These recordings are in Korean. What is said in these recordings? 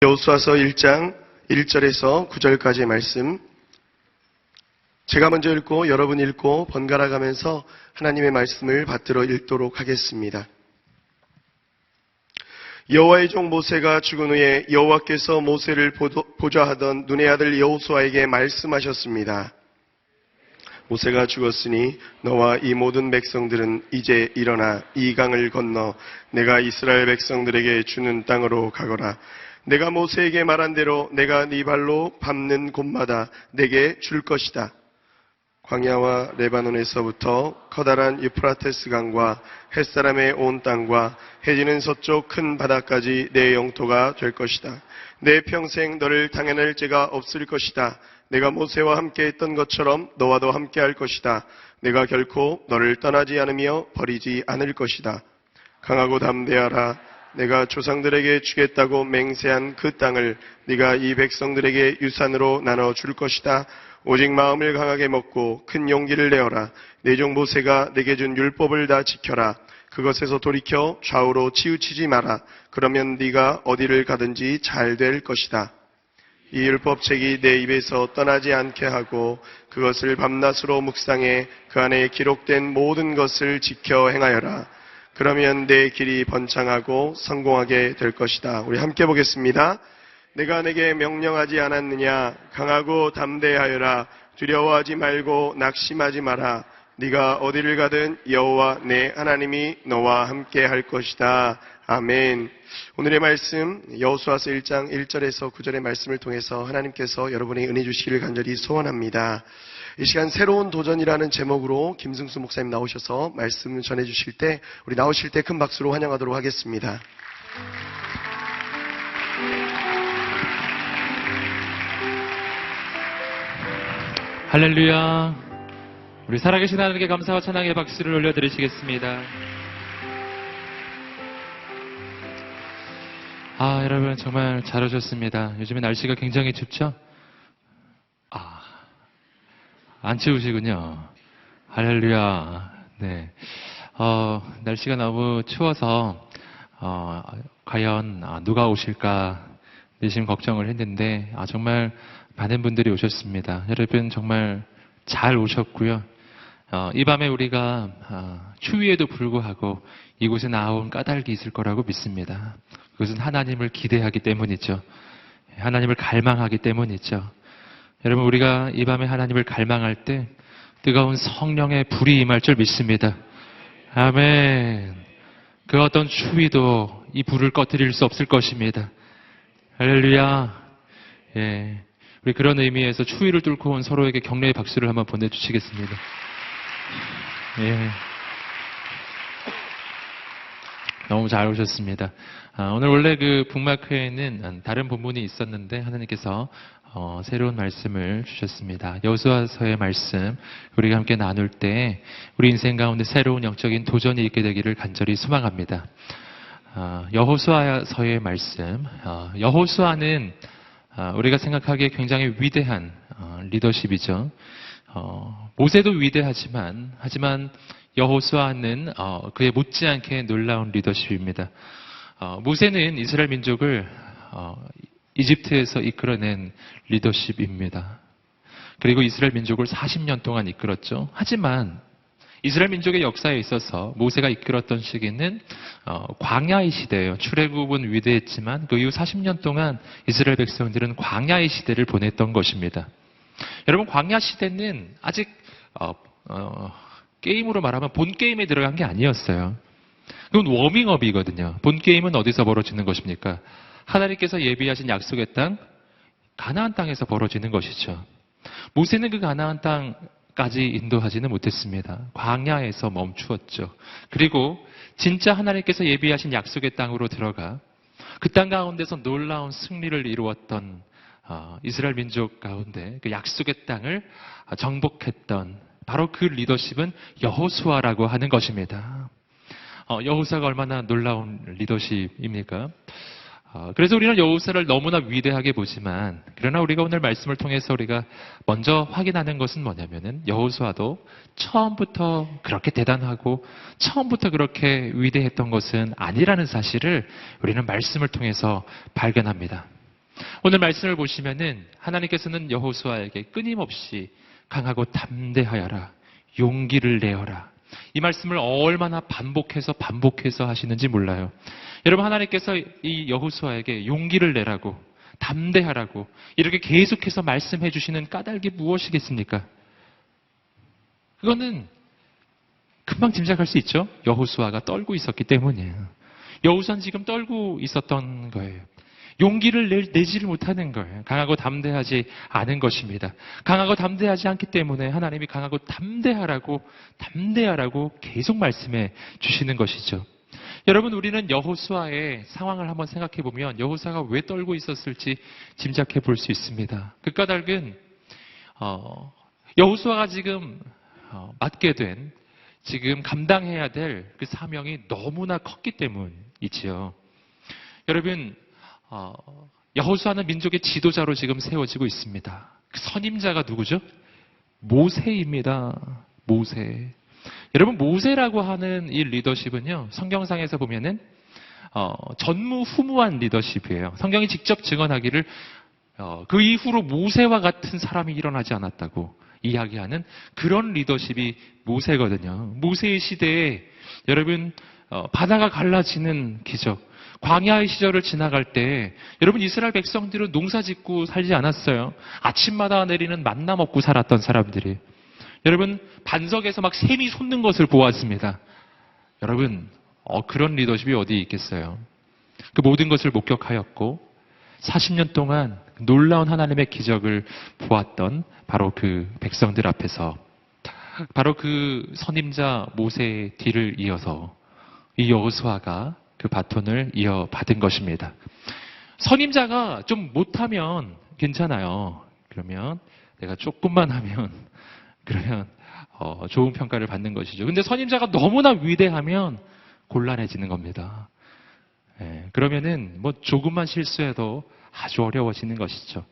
여호수아서 1장 1절에서 9절까지의 말씀, 제가 먼저 읽고 여러분 읽고 번갈아 가면서 하나님의 말씀을 받들어 읽도록 하겠습니다. 여호와의 종 모세가 죽은 후에 여호와께서 모세를 보좌하던 눈의 아들 여호수아에게 말씀하셨습니다. 모세가 죽었으니 너와 이 모든 백성들은 이제 일어나 이 강을 건너 내가 이스라엘 백성들에게 주는 땅으로 가거라. 내가 모세에게 말한 대로 내가 네 발로 밟는 곳마다 내게 줄 것이다. 광야와 레바논에서부터 커다란 유프라테스 강과 햇사람의 온 땅과 해지는 서쪽 큰 바다까지 내 영토가 될 것이다. 내 평생 너를 당해낼 죄가 없을 것이다. 내가 모세와 함께 했던 것처럼 너와도 함께 할 것이다. 내가 결코 너를 떠나지 않으며 버리지 않을 것이다. 강하고 담대하라. 내가 조상들에게 주겠다고 맹세한 그 땅을 네가 이 백성들에게 유산으로 나눠 줄 것이다. 오직 마음을 강하게 먹고 큰 용기를 내어라. 내 종 모세가 내게 준 율법을 다 지켜라. 그것에서 돌이켜 좌우로 치우치지 마라. 그러면 네가 어디를 가든지 잘 될 것이다. 이 율법책이 내 입에서 떠나지 않게 하고 그것을 밤낮으로 묵상해 그 안에 기록된 모든 것을 지켜 행하여라. 그러면 내 길이 번창하고 성공하게 될 것이다. 우리 함께 보겠습니다. 내가 내게 명령하지 않았느냐? 강하고 담대하여라. 두려워하지 말고 낙심하지 마라. 네가 어디를 가든 여호와 내 하나님이 너와 함께 할 것이다. 아멘. 오늘의 말씀 여호수아서 1장 1절에서 9절의 말씀을 통해서 하나님께서 여러분의 은혜 주시기를 간절히 소원합니다. 이 시간 새로운 도전이라는 제목으로 김승수 목사님 나오셔서 말씀을 전해주실 때 우리 나오실 때 큰 박수로 환영하도록 하겠습니다. 할렐루야. 우리 살아계신 하나님께 감사와 찬양의 박수를 올려드리시겠습니다. 여러분 정말 잘 오셨습니다. 요즘에 날씨가 굉장히 춥죠? 안 추우시군요. 할렐루야. 네. 날씨가 너무 추워서 과연 누가 오실까 내심 걱정을 했는데 정말 많은 분들이 오셨습니다. 여러분 정말 잘 오셨고요. 이 밤에 우리가 추위에도 불구하고 이곳에 나온 까닭이 있을 거라고 믿습니다. 그것은 하나님을 기대하기 때문이죠. 하나님을 갈망하기 때문이죠. 여러분 우리가 이 밤에 하나님을 갈망할 때 뜨거운 성령의 불이 임할 줄 믿습니다. 아멘. 그 어떤 추위도 이 불을 꺼뜨릴 수 없을 것입니다. 할렐루야. 예. 우리 그런 의미에서 추위를 뚫고 온 서로에게 격려의 박수를 한번 보내주시겠습니다. 예. 너무 잘 오셨습니다. 오늘 원래 그 북마크에는 다른 본문이 있었는데 하나님께서 새로운 말씀을 주셨습니다. 여호수아서의 말씀 우리가 함께 나눌 때 우리 인생 가운데 새로운 영적인 도전이 있게 되기를 간절히 소망합니다. 여호수아서의 말씀. 여호수아는 우리가 생각하기에 굉장히 위대한 리더십이죠. 모세도 위대하지만 여호수아는 그에 못지않게 놀라운 리더십입니다. 모세는 이스라엘 민족을 이집트에서 이끌어낸 리더십입니다. 그리고 이스라엘 민족을 40년 동안 이끌었죠. 하지만 이스라엘 민족의 역사에 있어서 모세가 이끌었던 시기는 광야의 시대예요. 출애굽은 위대했지만 그 이후 40년 동안 이스라엘 백성들은 광야의 시대를 보냈던 것입니다. 여러분 광야 시대는 아직 게임으로 말하면 본 게임에 들어간 게 아니었어요. 그건 워밍업이거든요. 본 게임은 어디서 벌어지는 것입니까? 하나님께서 예비하신 약속의 땅, 가나안 땅에서 벌어지는 것이죠. 모세는 그 가나안 땅까지 인도하지는 못했습니다. 광야에서 멈추었죠. 그리고 진짜 하나님께서 예비하신 약속의 땅으로 들어가 그 땅 가운데서 놀라운 승리를 이루었던 이스라엘 민족 가운데 그 약속의 땅을 정복했던 바로 그 리더십은 여호수아라고 하는 것입니다. 여호수아가 얼마나 놀라운 리더십입니까? 그래서 우리는 여호수아를 너무나 위대하게 보지만 그러나 우리가 오늘 말씀을 통해서 우리가 먼저 확인하는 것은 뭐냐면은 여호수아도 처음부터 그렇게 대단하고 처음부터 그렇게 위대했던 것은 아니라는 사실을 우리는 말씀을 통해서 발견합니다. 오늘 말씀을 보시면은 하나님께서는 여호수아에게 끊임없이 강하고 담대하여라, 용기를 내어라, 이 말씀을 얼마나 반복해서 하시는지 몰라요. 여러분, 하나님께서 이 여호수아에게 용기를 내라고, 담대하라고 이렇게 계속해서 말씀해 주시는 까닭이 무엇이겠습니까? 그거는 금방 짐작할 수 있죠. 여호수아가 떨고 있었기 때문이에요. 여호수아는 지금 떨고 있었던 거예요. 용기를 내지를 못하는 거예요. 강하고 담대하지 않은 것입니다. 강하고 담대하지 않기 때문에 하나님이 강하고 담대하라고 계속 말씀해 주시는 것이죠. 여러분, 우리는 여호수아의 상황을 한번 생각해 보면 여호수아가 왜 떨고 있었을지 짐작해 볼 수 있습니다. 그 까닭은 여호수아가 지금 맡게 된, 지금 감당해야 될 그 사명이 너무나 컸기 때문이지요. 여러분, 여호수아는 민족의 지도자로 지금 세워지고 있습니다. 그 선임자가 누구죠? 모세입니다. 모세. 여러분, 모세라고 하는 이 리더십은요, 성경상에서 보면은 전무후무한 리더십이에요. 성경이 직접 증언하기를 그 이후로 모세와 같은 사람이 일어나지 않았다고 이야기하는 그런 리더십이 모세거든요. 모세의 시대에 여러분, 바다가 갈라지는 기적, 광야의 시절을 지나갈 때 여러분, 이스라엘 백성들은 농사 짓고 살지 않았어요. 아침마다 내리는 만나 먹고 살았던 사람들이, 여러분, 반석에서 막 샘이 솟는 것을 보았습니다. 여러분, 그런 리더십이 어디 있겠어요? 그 모든 것을 목격하였고 40년 동안 놀라운 하나님의 기적을 보았던 바로 그 백성들 앞에서 바로 그 선임자 모세의 뒤를 이어서 이 여호수아가 그 바톤을 이어받은 것입니다. 선임자가 좀 못하면 괜찮아요. 그러면 내가 조금만 하면 그러면 좋은 평가를 받는 것이죠. 근데 선임자가 너무나 위대하면 곤란해지는 겁니다. 그러면은 뭐 조금만 실수해도 아주 어려워지는 것이죠.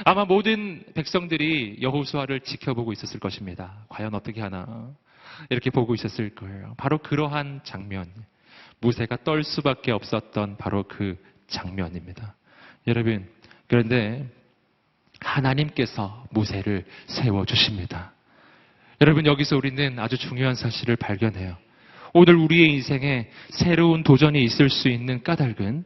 아마 모든 백성들이 여호수아를 지켜보고 있었을 것입니다. 과연 어떻게 하나 이렇게 보고 있었을 거예요. 바로 그러한 장면, 모세가 떨 수밖에 없었던 바로 그 장면입니다. 여러분, 그런데 하나님께서 모세를 세워주십니다. 여러분, 여기서 우리는 아주 중요한 사실을 발견해요. 오늘 우리의 인생에 새로운 도전이 있을 수 있는 까닭은,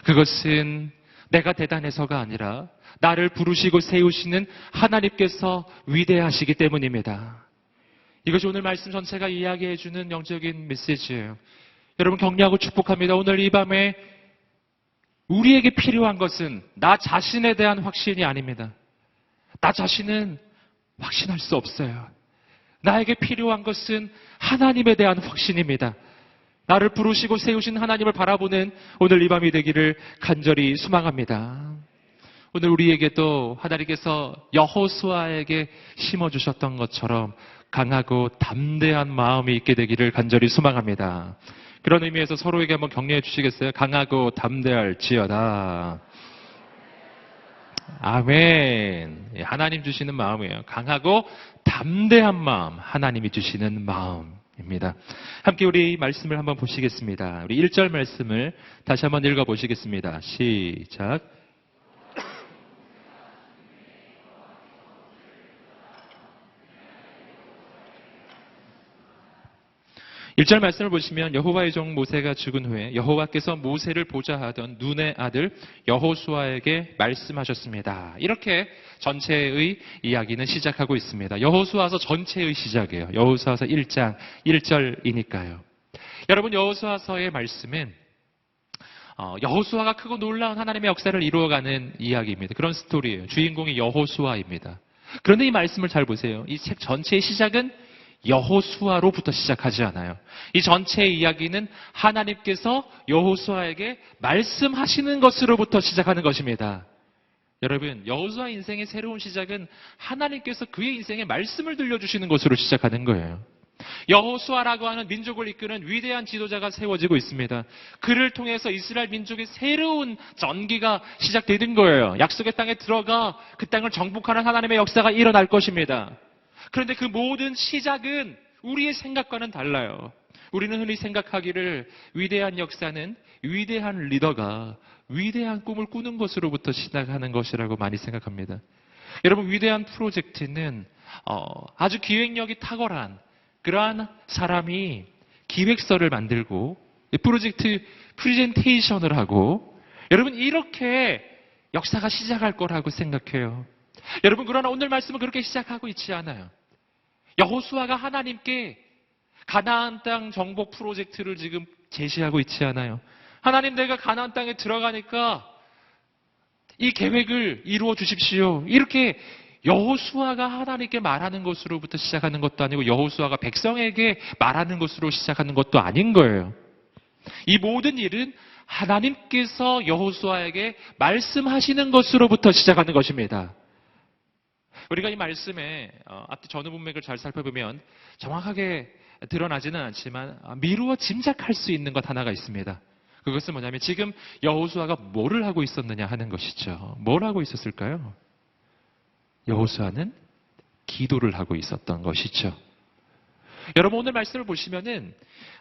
그것은 내가 대단해서가 아니라 나를 부르시고 세우시는 하나님께서 위대하시기 때문입니다. 이것이 오늘 말씀 전체가 이야기해주는 영적인 메시지예요. 여러분, 격려하고 축복합니다. 오늘 이 밤에 우리에게 필요한 것은 나 자신에 대한 확신이 아닙니다. 나 자신은 확신할 수 없어요. 나에게 필요한 것은 하나님에 대한 확신입니다. 나를 부르시고 세우신 하나님을 바라보는 오늘 이 밤이 되기를 간절히 소망합니다. 오늘 우리에게도 하나님께서 여호수아에게 심어주셨던 것처럼 강하고 담대한 마음이 있게 되기를 간절히 소망합니다. 그런 의미에서 서로에게 한번 격려해 주시겠어요? 강하고 담대할지어다. 아멘. 하나님 주시는 마음이에요. 강하고 담대한 마음, 하나님이 주시는 마음입니다. 함께 우리 말씀을 한번 보시겠습니다. 우리 1절 말씀을 다시 한번 읽어보시겠습니다. 시작. 1절 말씀을 보시면 여호와의 종 모세가 죽은 후에 여호와께서 모세를 보좌하던 눈의 아들 여호수아에게 말씀하셨습니다. 이렇게 전체의 이야기는 시작하고 있습니다. 여호수아서 전체의 시작이에요. 여호수아서 1장 1절이니까요. 여러분, 여호수아서의 말씀은 여호수아가 크고 놀라운 하나님의 역사를 이루어가는 이야기입니다. 그런 스토리예요. 주인공이 여호수아입니다. 그런데 이 말씀을 잘 보세요. 이 책 전체의 시작은 여호수아로부터 시작하지 않아요. 이 전체의 이야기는 하나님께서 여호수아에게 말씀하시는 것으로부터 시작하는 것입니다. 여러분, 여호수아 인생의 새로운 시작은 하나님께서 그의 인생에 말씀을 들려주시는 것으로 시작하는 거예요. 여호수아라고 하는 민족을 이끄는 위대한 지도자가 세워지고 있습니다. 그를 통해서 이스라엘 민족의 새로운 전기가 시작되는 거예요. 약속의 땅에 들어가 그 땅을 정복하는 하나님의 역사가 일어날 것입니다. 그런데 그 모든 시작은 우리의 생각과는 달라요. 우리는 흔히 생각하기를 위대한 역사는 위대한 리더가 위대한 꿈을 꾸는 것으로부터 시작하는 것이라고 많이 생각합니다. 여러분, 위대한 프로젝트는 아주 기획력이 탁월한 그러한 사람이 기획서를 만들고 프로젝트 프레젠테이션을 하고, 여러분, 이렇게 역사가 시작할 거라고 생각해요. 여러분, 그러나 오늘 말씀은 그렇게 시작하고 있지 않아요. 여호수아가 하나님께 가나안 땅 정복 프로젝트를 지금 제시하고 있지 않아요. 하나님, 내가 가나안 땅에 들어가니까 이 계획을 이루어 주십시오. 이렇게 여호수아가 하나님께 말하는 것으로부터 시작하는 것도 아니고 여호수아가 백성에게 말하는 것으로 시작하는 것도 아닌 거예요. 이 모든 일은 하나님께서 여호수아에게 말씀하시는 것으로부터 시작하는 것입니다. 우리가 이 말씀에 앞뒤 전후 문맥을 잘 살펴보면 정확하게 드러나지는 않지만 미루어 짐작할 수 있는 것 하나가 있습니다. 그것은 뭐냐면 지금 여호수아가 뭐를 하고 있었느냐 하는 것이죠. 뭘 하고 있었을까요? 여호수아는 기도를 하고 있었던 것이죠. 여러분, 오늘 말씀을 보시면은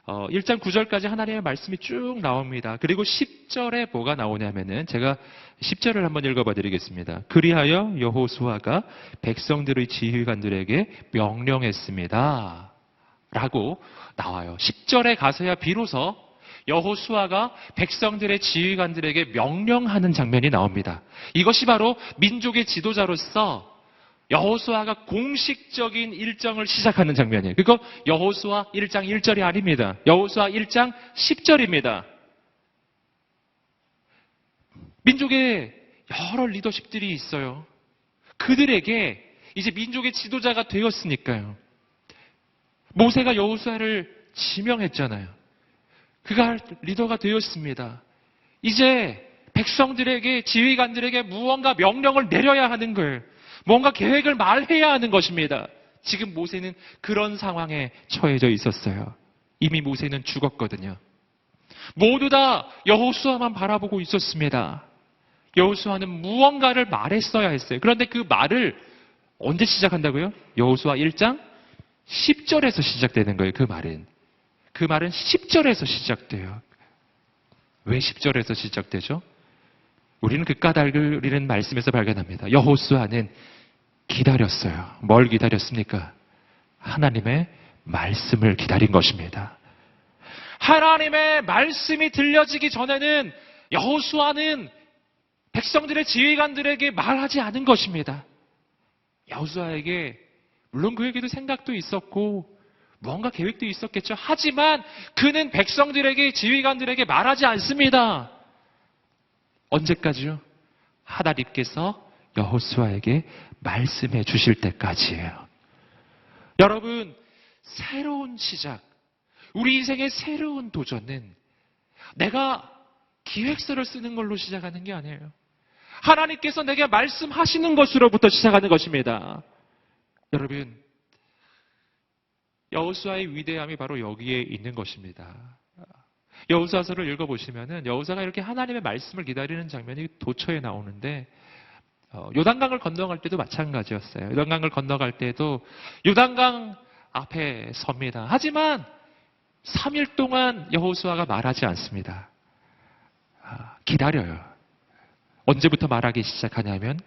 1장 9절까지 하나님의 말씀이 쭉 나옵니다. 그리고 10절에 뭐가 나오냐면은 제가 10절을 한번 읽어봐 드리겠습니다. 그리하여 여호수아가 백성들의 지휘관들에게 명령했습니다. 라고 나와요. 10절에 가서야 비로소 여호수아가 백성들의 지휘관들에게 명령하는 장면이 나옵니다. 이것이 바로 민족의 지도자로서 여호수아가 공식적인 일정을 시작하는 장면이에요. 그거 여호수아 1장 1절이 아닙니다. 여호수아 1장 10절입니다. 민족의 여러 리더십들이 있어요. 그들에게 이제 민족의 지도자가 되었으니까요. 모세가 여호수아를 지명했잖아요. 그가 리더가 되었습니다. 이제 백성들에게, 지휘관들에게 무언가 명령을 내려야 하는 거예요. 뭔가 계획을 말해야 하는 것입니다. 지금 모세는 그런 상황에 처해져 있었어요. 이미 모세는 죽었거든요. 모두 다 여호수아만 바라보고 있었습니다. 여호수아는 무언가를 말했어야 했어요. 그런데 그 말을 언제 시작한다고요? 여호수아 1장 10절에서 시작되는 거예요. 그 말은 10절에서 시작돼요. 왜 10절에서 시작되죠? 우리는 그 까닭을 우리는 말씀에서 발견합니다. 여호수아는 기다렸어요. 뭘 기다렸습니까? 하나님의 말씀을 기다린 것입니다. 하나님의 말씀이 들려지기 전에는 여호수아는 백성들의 지휘관들에게 말하지 않은 것입니다. 여호수아에게 물론 그에게도 생각도 있었고 무언가 계획도 있었겠죠. 하지만 그는 백성들에게, 지휘관들에게 말하지 않습니다. 언제까지요? 하나님께서 여호수아에게 말씀해 주실 때까지예요. 여러분, 새로운 시작, 우리 인생의 새로운 도전은 내가 기획서를 쓰는 걸로 시작하는 게 아니에요. 하나님께서 내게 말씀하시는 것으로부터 시작하는 것입니다. 여러분, 여호수아의 위대함이 바로 여기에 있는 것입니다. 여호수아서를 읽어보시면은 여호수아가 이렇게 하나님의 말씀을 기다리는 장면이 도처에 나오는데 요단강을 건너갈 때도 마찬가지였어요. 요단강을 건너갈 때도 요단강 앞에 섭니다. 하지만 3일 동안 여호수아가 말하지 않습니다. 기다려요. 언제부터 말하기 시작하냐면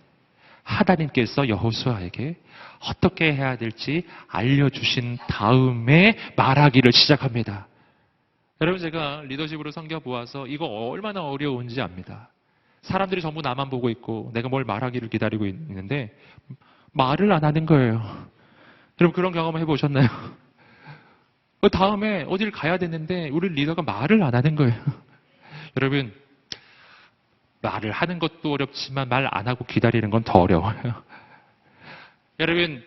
하나님께서 여호수아에게 어떻게 해야 될지 알려주신 다음에 말하기를 시작합니다. 여러분, 제가 리더십으로 섬겨보아서 이거 얼마나 어려운지 압니다. 사람들이 전부 나만 보고 있고 내가 뭘 말하기를 기다리고 있는데 말을 안 하는 거예요. 여러분, 그런 경험 해보셨나요? 그 다음에 어딜 가야 되는데 우리 리더가 말을 안 하는 거예요. 여러분, 말을 하는 것도 어렵지만 말 안 하고 기다리는 건 더 어려워요. 여러분,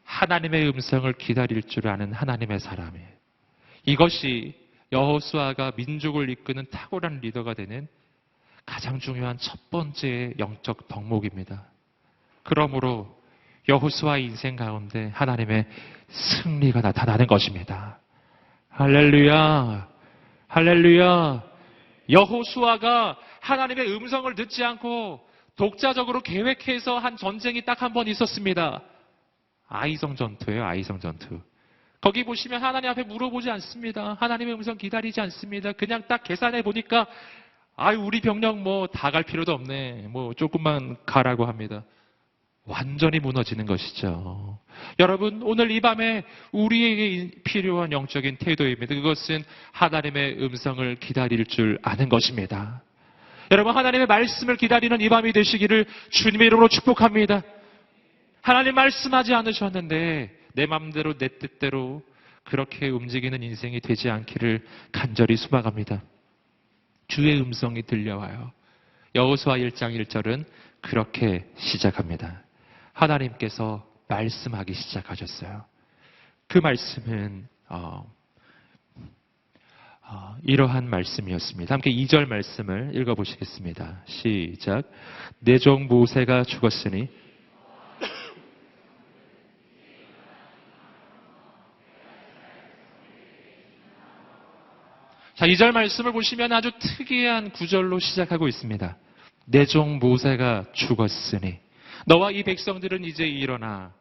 하나님의 음성을 기다릴 줄 아는 하나님의 사람이, 이것이 여호수아가 민족을 이끄는 탁월한 리더가 되는 가장 중요한 첫 번째 영적 덕목입니다. 그러므로 여호수아의 인생 가운데 하나님의 승리가 나타나는 것입니다. 할렐루야, 할렐루야. 여호수아가 하나님의 음성을 듣지 않고 독자적으로 계획해서 한 전쟁이 딱 한 번 있었습니다. 아이성 전투예요, 아이성 전투. 거기 보시면 하나님 앞에 물어보지 않습니다. 하나님의 음성 기다리지 않습니다. 그냥 딱 계산해 보니까 아유, 우리 병력 뭐 다 갈 필요도 없네. 뭐 조금만 가라고 합니다. 완전히 무너지는 것이죠. 여러분, 오늘 이 밤에 우리에게 필요한 영적인 태도입니다. 그것은 하나님의 음성을 기다릴 줄 아는 것입니다. 여러분, 하나님의 말씀을 기다리는 이 밤이 되시기를 주님의 이름으로 축복합니다. 하나님 말씀하지 않으셨는데 내 마음대로 내 뜻대로 그렇게 움직이는 인생이 되지 않기를 간절히 소망합니다. 주의 음성이 들려와요. 여호수아 1장 1절은 그렇게 시작합니다. 하나님께서 말씀하기 시작하셨어요. 그 말씀은 이러한 말씀이었습니다. 함께 2절 말씀을 읽어보시겠습니다. 시작. 내 종 모세가 죽었으니 자, 2절 말씀을 보시면 아주 특이한 구절로 시작하고 있습니다. 내 종 모세가 죽었으니 너와 이 백성들은 이제 일어나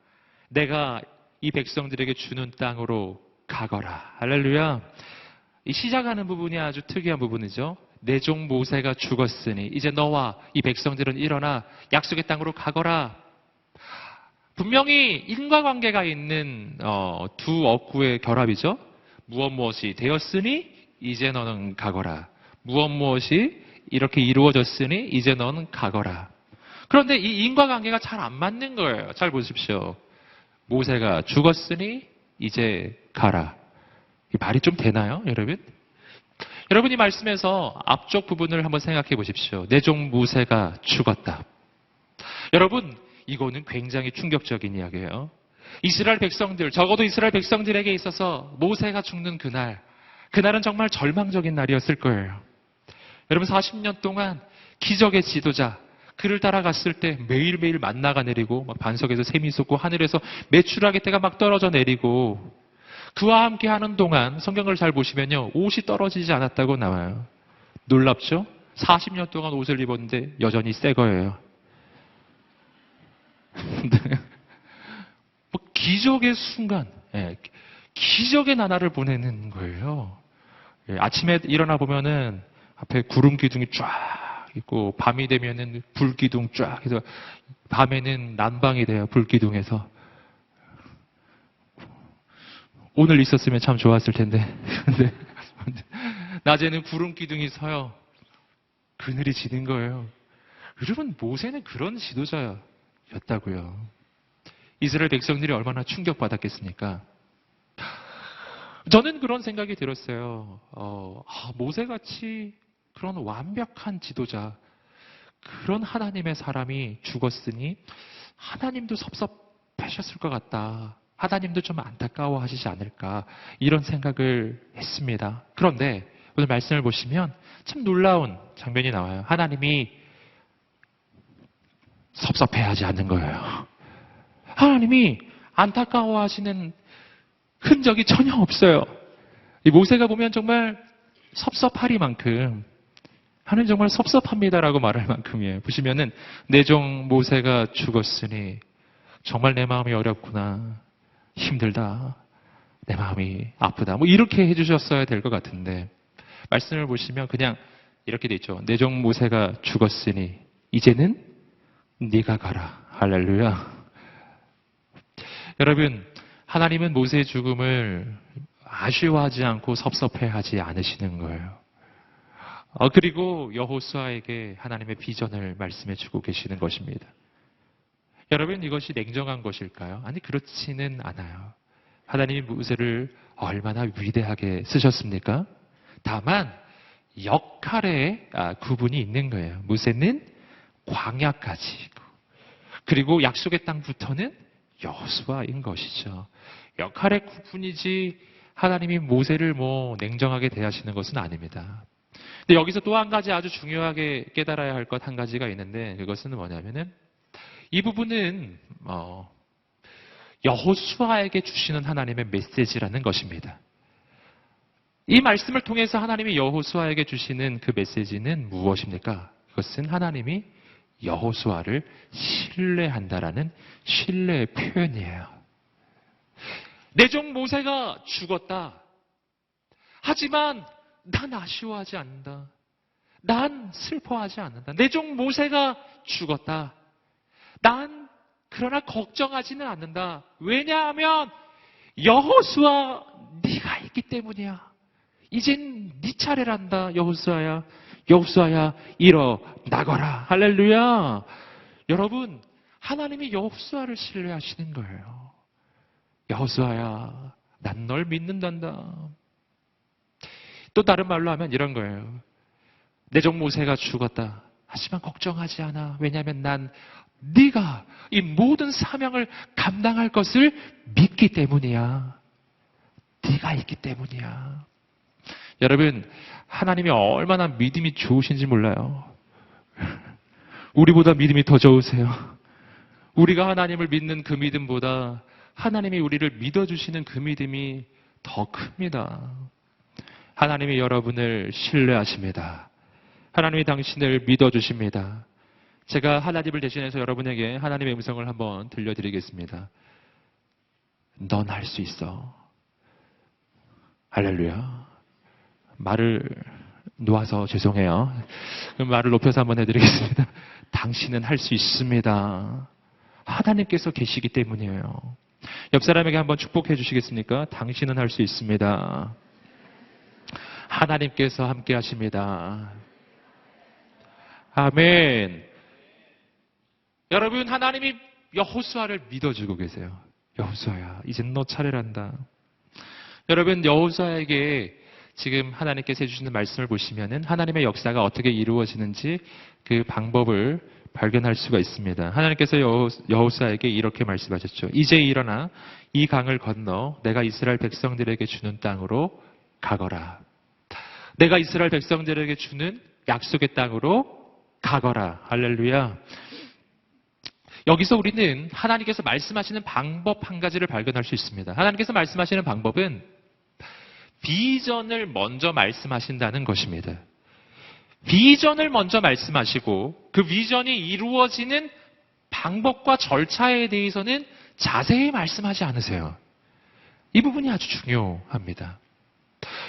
내가 이 백성들에게 주는 땅으로 가거라. 할렐루야. 이 시작하는 부분이 아주 특이한 부분이죠. 내 종 모세가 죽었으니 이제 너와 이 백성들은 일어나 약속의 땅으로 가거라. 분명히 인과관계가 있는 두 어구의 결합이죠. 무엇이 되었으니 이제 너는 가거라. 무엇이 이렇게 이루어졌으니 이제 너는 가거라. 그런데 이 인과관계가 잘 안 맞는 거예요. 잘 보십시오. 모세가 죽었으니 이제 가라. 이 말이 좀 되나요, 여러분? 여러분, 이 말씀에서 앞쪽 부분을 한번 생각해 보십시오. 내 종 모세가 죽었다. 여러분, 이거는 굉장히 충격적인 이야기예요. 이스라엘 백성들, 적어도 이스라엘 백성들에게 있어서 모세가 죽는 그날은 정말 절망적인 날이었을 거예요. 여러분, 40년 동안 기적의 지도자, 그를 따라갔을 때 매일매일 만나가 내리고 막 반석에서 샘이 솟고 하늘에서 메추라기 때가 막 떨어져 내리고 그와 함께 하는 동안 성경을 잘 보시면요, 옷이 떨어지지 않았다고 나와요. 놀랍죠? 40년 동안 옷을 입었는데 여전히 새 거예요. 뭐 기적의 순간, 기적의 나날을 보내는 거예요. 아침에 일어나 보면은 앞에 구름 기둥이 쫙 있고 밤이 되면은 불 기둥 쫙 해서 밤에는 난방이 돼요. 불 기둥에서. 오늘 있었으면 참 좋았을 텐데. 근데 낮에는 구름 기둥이 서요. 그늘이 지는 거예요. 여러분, 모세는 그런 지도자였다고요. 이스라엘 백성들이 얼마나 충격받았겠습니까? 저는 그런 생각이 들었어요. 모세같이 그런 완벽한 지도자, 그런 하나님의 사람이 죽었으니 하나님도 섭섭하셨을 것 같다. 하나님도 좀 안타까워하시지 않을까, 이런 생각을 했습니다. 그런데 오늘 말씀을 보시면 참 놀라운 장면이 나와요. 하나님이 섭섭해하지 않는 거예요. 하나님이 안타까워하시는 흔적이 전혀 없어요. 이 모세가 보면 정말 섭섭하리만큼, 하나님 정말 섭섭합니다라고 말할 만큼이에요. 보시면은 내 종 모세가 죽었으니 정말 내 마음이 어렵구나, 힘들다, 내 마음이 아프다, 뭐 이렇게 해주셨어야 될 것 같은데 말씀을 보시면 그냥 이렇게 돼 있죠. 내 종 모세가 죽었으니 이제는 네가 가라. 할렐루야. 여러분, 하나님은 모세의 죽음을 아쉬워하지 않고 섭섭해하지 않으시는 거예요. 그리고 여호수아에게 하나님의 비전을 말씀해 주고 계시는 것입니다. 여러분, 이것이 냉정한 것일까요? 아니, 그렇지는 않아요. 하나님이 모세를 얼마나 위대하게 쓰셨습니까? 다만 역할에 구분이 있는 거예요. 모세는 광야까지, 그리고 약속의 땅부터는 여호수아인 것이죠. 역할의 구분이지 하나님이 모세를 냉정하게 대하시는 것은 아닙니다. 근데 여기서 또 한 가지 아주 중요하게 깨달아야 할 것 한 가지가 있는데, 그것은 뭐냐면은 이 부분은 여호수아에게 주시는 하나님의 메시지라는 것입니다. 이 말씀을 통해서 하나님이 여호수아에게 주시는 그 메시지는 무엇입니까? 그것은 하나님이 여호수아를 신뢰한다라는 신뢰의 표현이에요. 내 종 모세가 죽었다. 하지만 난 아쉬워하지 않는다. 난 슬퍼하지 않는다. 내 종 모세가 죽었다. 난 그러나 걱정하지는 않는다. 왜냐하면 여호수아 네가 있기 때문이야. 이젠 네 차례란다. 여호수아야. 여호수아야 일어나거라. 할렐루야. 여러분, 하나님이 여호수아를 신뢰하시는 거예요. 여호수아야, 난 널 믿는단다. 또 다른 말로 하면 이런 거예요. 내 종 모세가 죽었다. 하지만 걱정하지 않아. 왜냐하면 난 네가 이 모든 사명을 감당할 것을 믿기 때문이야. 네가 있기 때문이야. 여러분, 하나님이 얼마나 믿음이 좋으신지 몰라요. 우리보다 믿음이 더 좋으세요. 우리가 하나님을 믿는 그 믿음보다 하나님이 우리를 믿어주시는 그 믿음이 더 큽니다. 하나님이 여러분을 신뢰하십니다. 하나님이 당신을 믿어주십니다. 제가 하나님을 대신해서 여러분에게 하나님의 음성을 한번 들려드리겠습니다. 넌 할 수 있어. 할렐루야. 말을 놓아서 죄송해요. 그럼 말을 높여서 한번 해드리겠습니다. 당신은 할 수 있습니다. 하나님께서 계시기 때문이에요. 옆 사람에게 한번 축복해 주시겠습니까? 당신은 할 수 있습니다. 하나님께서 함께 하십니다. 아멘. 여러분, 하나님이 여호수아를 믿어주고 계세요. 여호수아야, 이젠 너 차례란다. 여러분, 여호수아에게 지금 하나님께서 해주시는 말씀을 보시면은 하나님의 역사가 어떻게 이루어지는지 그 방법을 발견할 수가 있습니다. 하나님께서 여호수아에게 이렇게 말씀하셨죠. 이제 일어나 이 강을 건너 내가 이스라엘 백성들에게 주는 땅으로 가거라. 내가 이스라엘 백성들에게 주는 약속의 땅으로 가거라. 할렐루야. 여기서 우리는 하나님께서 말씀하시는 방법 한 가지를 발견할 수 있습니다. 하나님께서 말씀하시는 방법은 비전을 먼저 말씀하신다는 것입니다. 비전을 먼저 말씀하시고 그 비전이 이루어지는 방법과 절차에 대해서는 자세히 말씀하지 않으세요. 이 부분이 아주 중요합니다.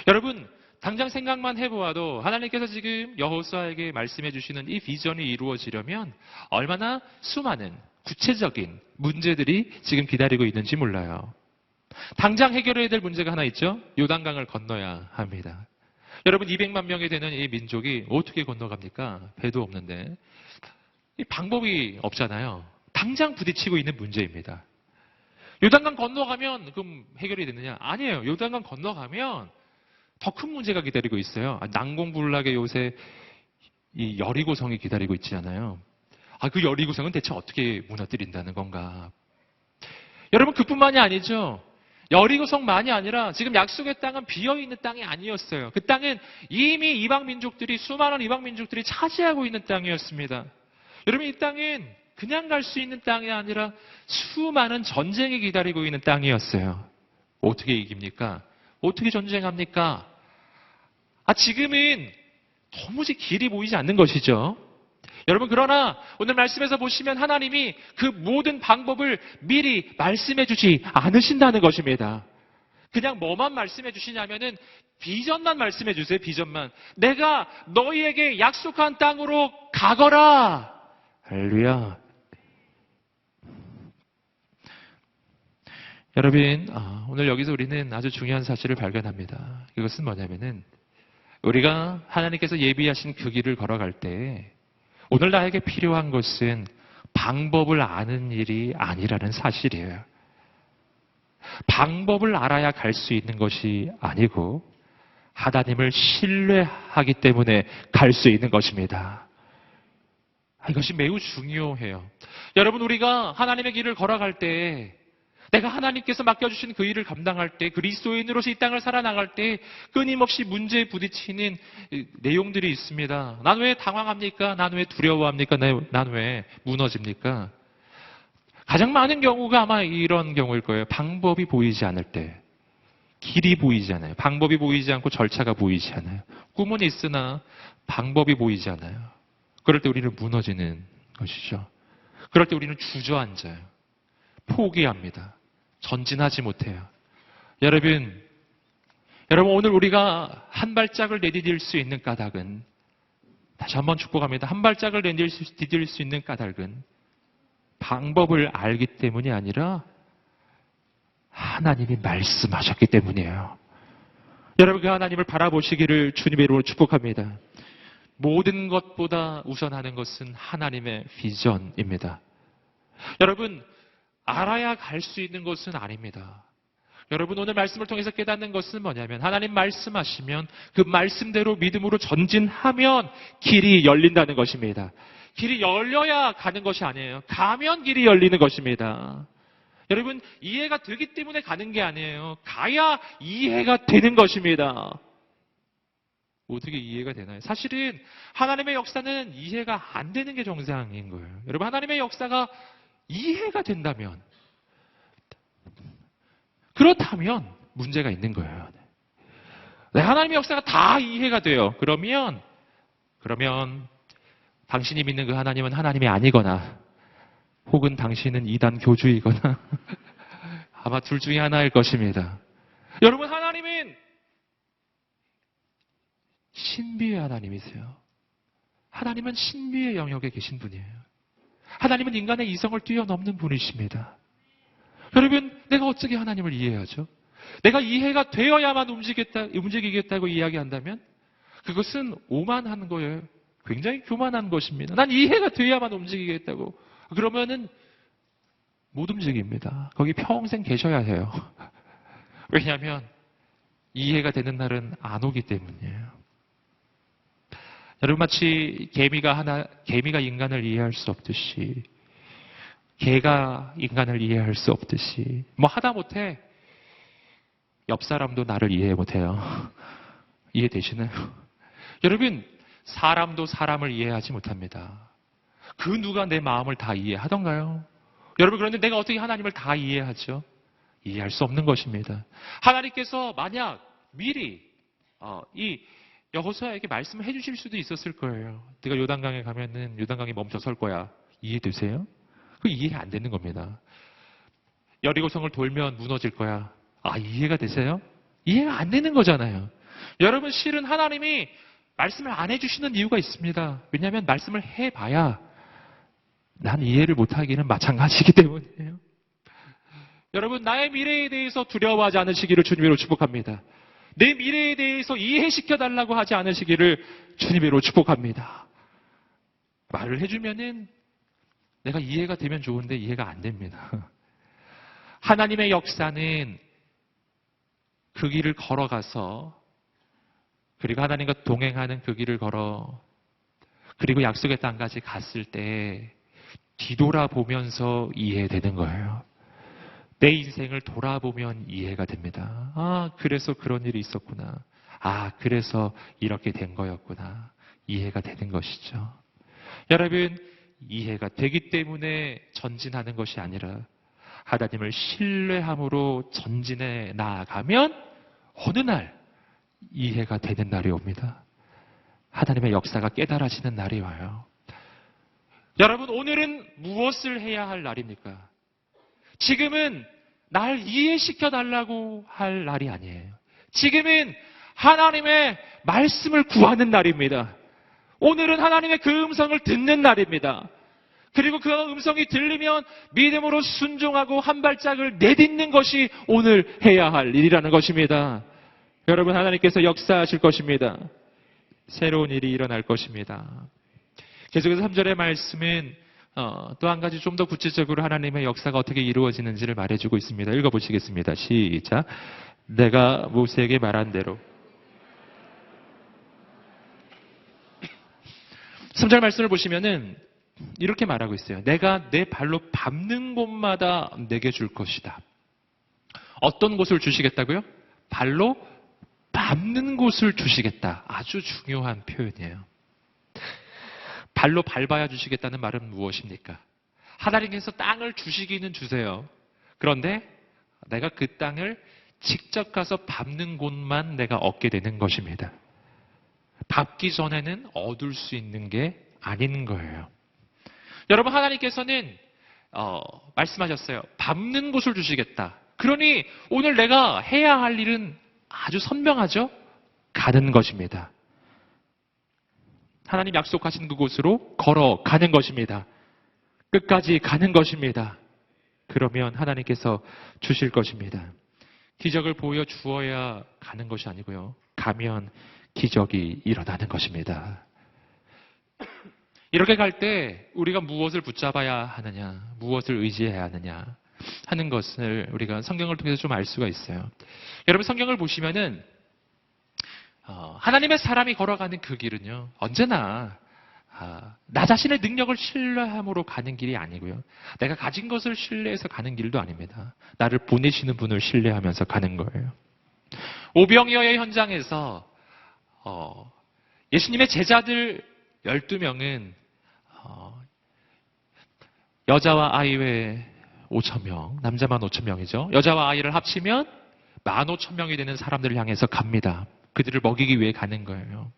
여러분, 당장 생각만 해보아도 하나님께서 지금 여호수아에게 말씀해 주시는 이 비전이 이루어지려면 얼마나 수많은 구체적인 문제들이 지금 기다리고 있는지 몰라요. 당장 해결해야 될 문제가 하나 있죠. 요단강을 건너야 합니다. 여러분, 200만 명이 되는 이 민족이 어떻게 건너갑니까? 배도 없는데. 이 방법이 없잖아요. 당장 부딪히고 있는 문제입니다. 요단강 건너가면 그럼 해결이 되느냐? 아니에요. 요단강 건너가면 더 큰 문제가 기다리고 있어요. 난공불락의 요새 이 여리고성이 기다리고 있지 않아요. 그 여리고성은 대체 어떻게 무너뜨린다는 건가? 여러분, 그뿐만이 아니죠. 여리고성만이 아니라 지금 약속의 땅은 비어있는 땅이 아니었어요. 그 땅은 이미 수많은 이방 민족들이 차지하고 있는 땅이었습니다. 여러분, 이 땅은 그냥 갈 수 있는 땅이 아니라 수많은 전쟁이 기다리고 있는 땅이었어요. 어떻게 이깁니까? 어떻게 전쟁합니까? 지금은 도무지 길이 보이지 않는 것이죠. 여러분, 그러나 오늘 말씀에서 보시면 하나님이 그 모든 방법을 미리 말씀해 주지 않으신다는 것입니다. 그냥 뭐만 말씀해 주시냐면은 비전만 말씀해 주세요. 비전만. 내가 너희에게 약속한 땅으로 가거라. 할렐루야. 여러분, 오늘 여기서 우리는 아주 중요한 사실을 발견합니다. 이것은 뭐냐면은 우리가 하나님께서 예비하신 그 길을 걸어갈 때 오늘 나에게 필요한 것은 방법을 아는 일이 아니라는 사실이에요. 방법을 알아야 갈 수 있는 것이 아니고 하나님을 신뢰하기 때문에 갈 수 있는 것입니다. 이것이 매우 중요해요. 여러분, 우리가 하나님의 길을 걸어갈 때 내가 하나님께서 맡겨주신 그 일을 감당할 때, 그리스도인으로서 이 땅을 살아나갈 때 끊임없이 문제에 부딪히는 내용들이 있습니다. 난 왜 당황합니까? 난 왜 두려워합니까? 난 왜 무너집니까? 가장 많은 경우가 아마 이런 경우일 거예요. 방법이 보이지 않을 때. 길이 보이지 않아요. 방법이 보이지 않고 절차가 보이지 않아요. 꿈은 있으나 방법이 보이지 않아요. 그럴 때 우리는 무너지는 것이죠. 그럴 때 우리는 주저앉아요. 포기합니다. 전진하지 못해요. 여러분 오늘 우리가 한 발짝을 내디딜 수 있는 까닭은, 다시 한번 축복합니다. 한 발짝을 내디딜 수 있는 까닭은 방법을 알기 때문이 아니라 하나님이 말씀하셨기 때문이에요. 여러분 그 하나님을 바라보시기를 주님의 이름으로 축복합니다. 모든 것보다 우선하는 것은 하나님의 비전입니다. 여러분 알아야 갈 수 있는 것은 아닙니다. 여러분 오늘 말씀을 통해서 깨닫는 것은 뭐냐면, 하나님 말씀하시면 그 말씀대로 믿음으로 전진하면 길이 열린다는 것입니다. 길이 열려야 가는 것이 아니에요. 가면 길이 열리는 것입니다. 여러분 이해가 되기 때문에 가는 게 아니에요. 가야 이해가 되는 것입니다. 어떻게 이해가 되나요? 사실은 하나님의 역사는 이해가 안 되는 게 정상인 거예요. 여러분 하나님의 역사가 이해가 된다면, 그렇다면 문제가 있는 거예요. 하나님의 역사가 다 이해가 돼요. 그러면 당신이 믿는 그 하나님은 하나님이 아니거나, 혹은 당신은 이단 교주이거나 아마 둘 중에 하나일 것입니다. 여러분 하나님은 신비의 하나님이세요. 하나님은 신비의 영역에 계신 분이에요. 하나님은 인간의 이성을 뛰어넘는 분이십니다. 여러분 내가 어떻게 하나님을 이해하죠? 내가 이해가 되어야만 움직이겠다고 이야기한다면 그것은 오만한 거예요. 굉장히 교만한 것입니다. 난 이해가 돼야만 움직이겠다고. 그러면은 못 움직입니다. 거기 평생 계셔야 해요. 왜냐하면 이해가 되는 날은 안 오기 때문이에요. 여러분 마치 개미가 인간을 이해할 수 없듯이, 개가 인간을 이해할 수 없듯이, 하다못해 옆 사람도 나를 이해 못해요. 이해되시나요? 여러분 사람도 사람을 이해하지 못합니다. 그 누가 내 마음을 다 이해하던가요? 여러분 그런데 내가 어떻게 하나님을 다 이해하죠? 이해할 수 없는 것입니다. 하나님께서 만약 미리 이 여호수아에게 말씀을 해주실 수도 있었을 거예요. 네가 요단강에 가면은 요단강이 멈춰 설 거야. 이해되세요? 그 이해 안 되는 겁니다. 여리고성을 돌면 무너질 거야. 이해가 되세요? 이해가 안 되는 거잖아요. 여러분 실은 하나님이 말씀을 안 해주시는 이유가 있습니다. 왜냐하면 말씀을 해봐야 난 이해를 못하기는 마찬가지이기 때문이에요. 여러분 나의 미래에 대해서 두려워하지 않으시기를 주님으로 축복합니다. 내 미래에 대해서 이해시켜달라고 하지 않으시기를 주님으로 축복합니다. 말을 해주면은 내가 이해가 되면 좋은데 이해가 안 됩니다. 하나님의 역사는 그 길을 걸어가서, 그리고 하나님과 동행하는 그 길을 걸어, 그리고 약속의 땅까지 갔을 때 뒤돌아보면서 이해되는 거예요. 내 인생을 돌아보면 이해가 됩니다. 그래서 그런 일이 있었구나. 그래서 이렇게 된 거였구나. 이해가 되는 것이죠. 여러분, 이해가 되기 때문에 전진하는 것이 아니라 하나님을 신뢰함으로 전진해 나아가면 어느 날 이해가 되는 날이 옵니다. 하나님의 역사가 깨달아지는 날이 와요. 여러분, 오늘은 무엇을 해야 할 날입니까? 지금은 날 이해시켜 달라고 할 날이 아니에요. 지금은 하나님의 말씀을 구하는 날입니다. 오늘은 하나님의 그 음성을 듣는 날입니다. 그리고 그 음성이 들리면 믿음으로 순종하고 한 발짝을 내딛는 것이 오늘 해야 할 일이라는 것입니다. 여러분, 하나님께서 역사하실 것입니다. 새로운 일이 일어날 것입니다. 계속해서 3절의 말씀은 또 한 가지 좀 더 구체적으로 하나님의 역사가 어떻게 이루어지는지를 말해주고 있습니다. 읽어보시겠습니다. 시작. 내가 모세에게 말한 대로. 3절 말씀을 보시면은 이렇게 말하고 있어요. 내가 내 발로 밟는 곳마다 내게 줄 것이다. 어떤 곳을 주시겠다고요? 발로 밟는 곳을 주시겠다. 아주 중요한 표현이에요. 발로 밟아야 주시겠다는 말은 무엇입니까? 하나님께서 땅을 주시기는 주세요. 그런데 내가 그 땅을 직접 가서 밟는 곳만 내가 얻게 되는 것입니다. 밟기 전에는 얻을 수 있는 게 아닌 거예요. 여러분, 하나님께서는 말씀하셨어요. 밟는 곳을 주시겠다. 그러니 오늘 내가 해야 할 일은 아주 선명하죠? 가는 것입니다. 하나님 약속하신 그곳으로 걸어가는 것입니다. 끝까지 가는 것입니다. 그러면 하나님께서 주실 것입니다. 기적을 보여주어야 가는 것이 아니고요. 가면 기적이 일어나는 것입니다. 이렇게 갈 때 우리가 무엇을 붙잡아야 하느냐, 무엇을 의지해야 하느냐 하는 것을 우리가 성경을 통해서 좀 알 수가 있어요. 여러분 성경을 보시면은 하나님의 사람이 걸어가는 그 길은요, 언제나 나 자신의 능력을 신뢰함으로 가는 길이 아니고요. 내가 가진 것을 신뢰해서 가는 길도 아닙니다. 나를 보내시는 분을 신뢰하면서 가는 거예요. 오병이어의 현장에서 예수님의 제자들 12명은 여자와 아이 외에 5,000명, 남자만 5,000명이죠. 여자와 아이를 합치면 15,000명이 되는 사람들을 향해서 갑니다. 그들을 먹이기 위해 가는 거예요.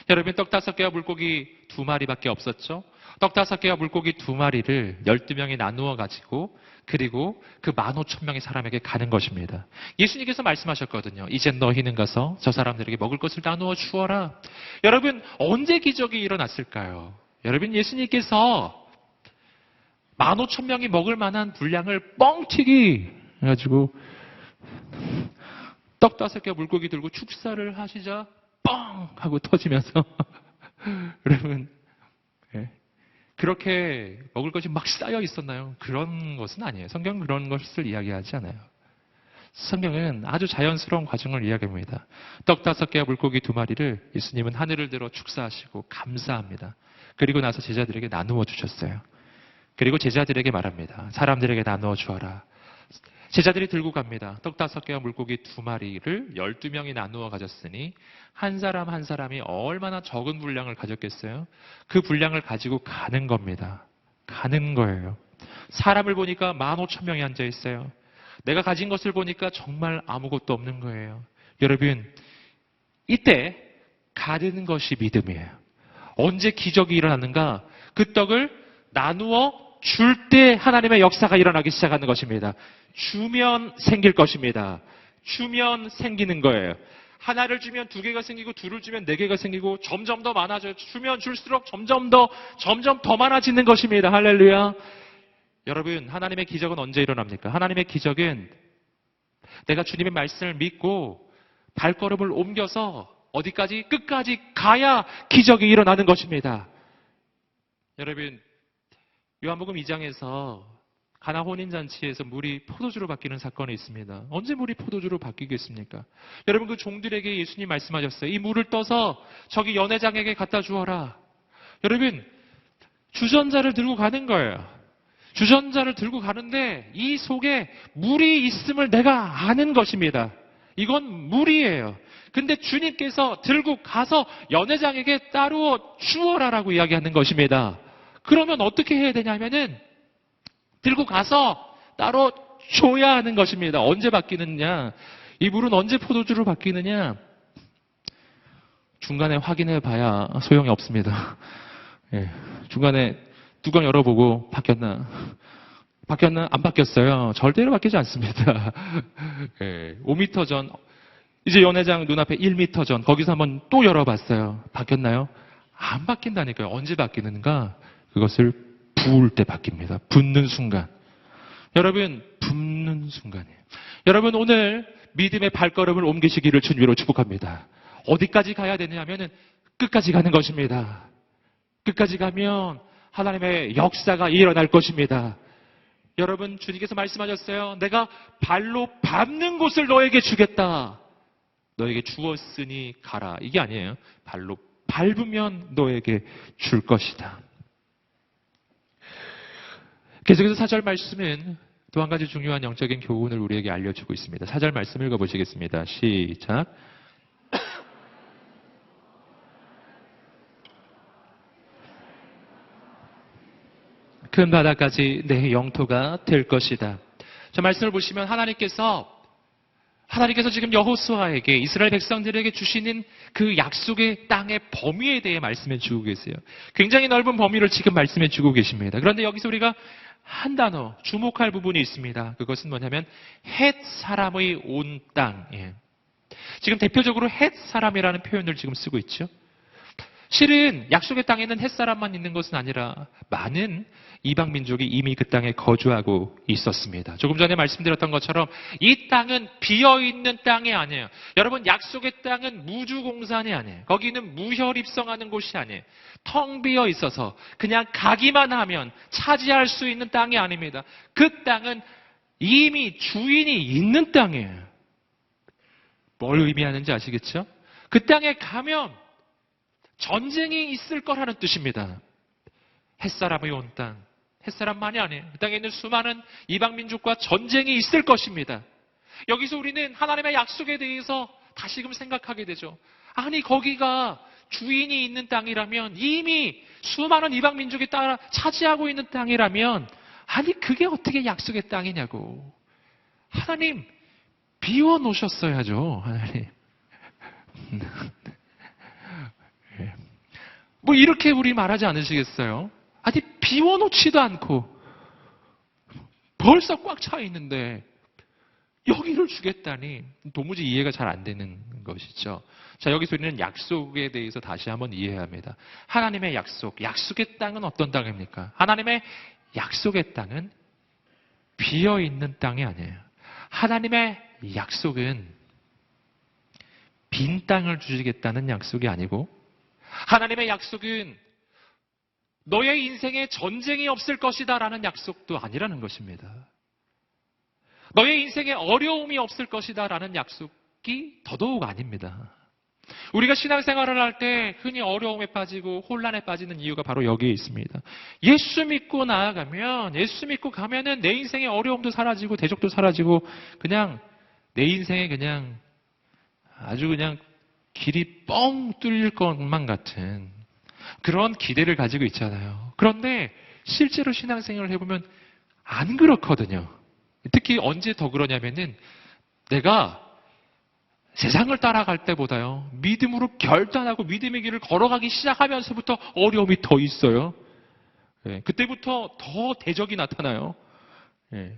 여러분 떡 5개와 물고기 2마리밖에 없었죠. 떡 5개와 물고기 2마리를 12명이 나누어 가지고 그리고 그 15,000명의 사람에게 가는 것입니다. 예수님께서 말씀하셨거든요. 이제 너희는 가서 저 사람들에게 먹을 것을 나누어 주어라. 여러분 언제 기적이 일어났을까요? 여러분 예수님께서 15,000명이 먹을 만한 분량을 뻥튀기 해가지고 떡 5개와 물고기 들고 축사를 하시자 뻥 하고 터지면서 여러분 그렇게 먹을 것이 막 쌓여 있었나요? 그런 것은 아니에요. 성경은 그런 것을 이야기하지 않아요. 성경은 아주 자연스러운 과정을 이야기합니다. 떡 5개와 물고기 2마리를 예수님은 하늘을 들어 축사하시고 감사합니다. 그리고 나서 제자들에게 나누어 주셨어요. 그리고 제자들에게 말합니다. 사람들에게 나누어 주어라. 제자들이 들고 갑니다. 떡 5개와 물고기 2마리를 12명이 나누어 가졌으니 한 사람 한 사람이 얼마나 적은 분량을 가졌겠어요? 그 분량을 가지고 가는 겁니다. 가는 거예요. 사람을 보니까 15,000명이 앉아 있어요. 내가 가진 것을 보니까 정말 아무것도 없는 거예요. 여러분, 이때 가는 것이 믿음이에요. 언제 기적이 일어나는가? 그 떡을 나누어 줄 때 하나님의 역사가 일어나기 시작하는 것입니다. 주면 생길 것입니다. 주면 생기는 거예요. 하나를 주면 2개가 생기고 2를 주면 4개가 생기고 점점 더 많아져요. 주면 줄수록 점점 더 많아지는 것입니다. 할렐루야. 여러분 하나님의 기적은 언제 일어납니까? 하나님의 기적은 내가 주님의 말씀을 믿고 발걸음을 옮겨서 어디까지? 끝까지 가야 기적이 일어나는 것입니다. 여러분 요한복음 2장에서 가나 혼인잔치에서 물이 포도주로 바뀌는 사건이 있습니다. 언제 물이 포도주로 바뀌겠습니까? 여러분 그 종들에게 예수님 말씀하셨어요. 이 물을 떠서 저기 연회장에게 갖다 주어라. 여러분 주전자를 들고 가는 거예요. 주전자를 들고 가는데 이 속에 물이 있음을 내가 아는 것입니다. 이건 물이에요. 근데 주님께서 들고 가서 연회장에게 따로 주어라라고 이야기하는 것입니다. 그러면 어떻게 해야 되냐면은 들고 가서 따로 줘야 하는 것입니다. 언제 바뀌느냐? 이 물은 언제 포도주로 바뀌느냐? 중간에 확인해 봐야 소용이 없습니다. 예, 중간에 뚜껑 열어보고 바뀌었나? 안 바뀌었어요. 절대로 바뀌지 않습니다. 예, 5m 전, 이제 연회장 눈앞에 1m 전, 거기서 한번 또 열어봤어요. 바뀌었나요? 안 바뀐다니까요. 언제 바뀌는가? 그것을 부을 때 바뀝니다. 붓는 순간. 여러분, 붓는 순간이에요. 여러분, 오늘 믿음의 발걸음을 옮기시기를 주님으로 축복합니다. 어디까지 가야 되냐면은 끝까지 가는 것입니다. 끝까지 가면 하나님의 역사가 일어날 것입니다. 여러분, 주님께서 말씀하셨어요. 내가 발로 밟는 곳을 너에게 주겠다. 너에게 주었으니 가라. 이게 아니에요. 발로 밟으면 너에게 줄 것이다. 계속해서 4절 말씀은 또 한 가지 중요한 영적인 교훈을 우리에게 알려주고 있습니다. 4절 말씀 읽어보시겠습니다. 시작. 큰 바다까지 내 영토가 될 것이다. 저 말씀을 보시면 하나님께서 지금 여호수아에게 이스라엘 백성들에게 주시는 그 약속의 땅의 범위에 대해 말씀해 주고 계세요. 굉장히 넓은 범위를 지금 말씀해 주고 계십니다. 그런데 여기서 우리가 한 단어 주목할 부분이 있습니다. 그것은 뭐냐면 헷 사람의 온 땅. 예. 지금 대표적으로 헷 사람이라는 표현을 지금 쓰고 있죠. 실은 약속의 땅에는 헷 사람만 있는 것은 아니라 많은 이방 민족이 이미 그 땅에 거주하고 있었습니다. 조금 전에 말씀드렸던 것처럼 이 땅은 비어있는 땅이 아니에요. 여러분, 약속의 땅은 무주공산이 아니에요. 거기는 무혈입성하는 곳이 아니에요. 텅 비어 있어서 그냥 가기만 하면 차지할 수 있는 땅이 아닙니다. 그 땅은 이미 주인이 있는 땅이에요. 뭘 의미하는지 아시겠죠? 그 땅에 가면 전쟁이 있을 거라는 뜻입니다. 햇사람의 온 땅. 햇사람만이 아니에요. 그 땅에 있는 수많은 이방 민족과 전쟁이 있을 것입니다. 여기서 우리는 하나님의 약속에 대해서 다시금 생각하게 되죠. 아니, 거기가 주인이 있는 땅이라면, 이미 수많은 이방 민족이 따라 차지하고 있는 땅이라면, 아니, 그게 어떻게 약속의 땅이냐고. 하나님, 비워놓으셨어야죠, 하나님. 뭐 이렇게 우리 말하지 않으시겠어요? 아니, 비워놓지도 않고 벌써 꽉 차 있는데 여기를 주겠다니 도무지 이해가 잘 안 되는 것이죠. 자, 여기서 우리는 약속에 대해서 다시 한번 이해해야 합니다. 하나님의 약속, 약속의 땅은 어떤 땅입니까? 하나님의 약속의 땅은 비어있는 땅이 아니에요. 하나님의 약속은 빈 땅을 주시겠다는 약속이 아니고, 하나님의 약속은 너의 인생에 전쟁이 없을 것이다 라는 약속도 아니라는 것입니다. 너의 인생에 어려움이 없을 것이다 라는 약속이 더더욱 아닙니다. 우리가 신앙생활을 할 때 흔히 어려움에 빠지고 혼란에 빠지는 이유가 바로 여기에 있습니다. 예수 믿고 나아가면, 예수 믿고 가면은 내 인생의 어려움도 사라지고 대적도 사라지고 그냥 내 인생에 그냥 아주 그냥 길이 뻥 뚫릴 것만 같은 그런 기대를 가지고 있잖아요. 그런데 실제로 신앙생활을 해보면 안 그렇거든요. 특히 언제 더 그러냐면은 내가 세상을 따라갈 때보다요, 믿음으로 결단하고 믿음의 길을 걸어가기 시작하면서부터 어려움이 더 있어요. 예, 그때부터 더 대적이 나타나요. 예,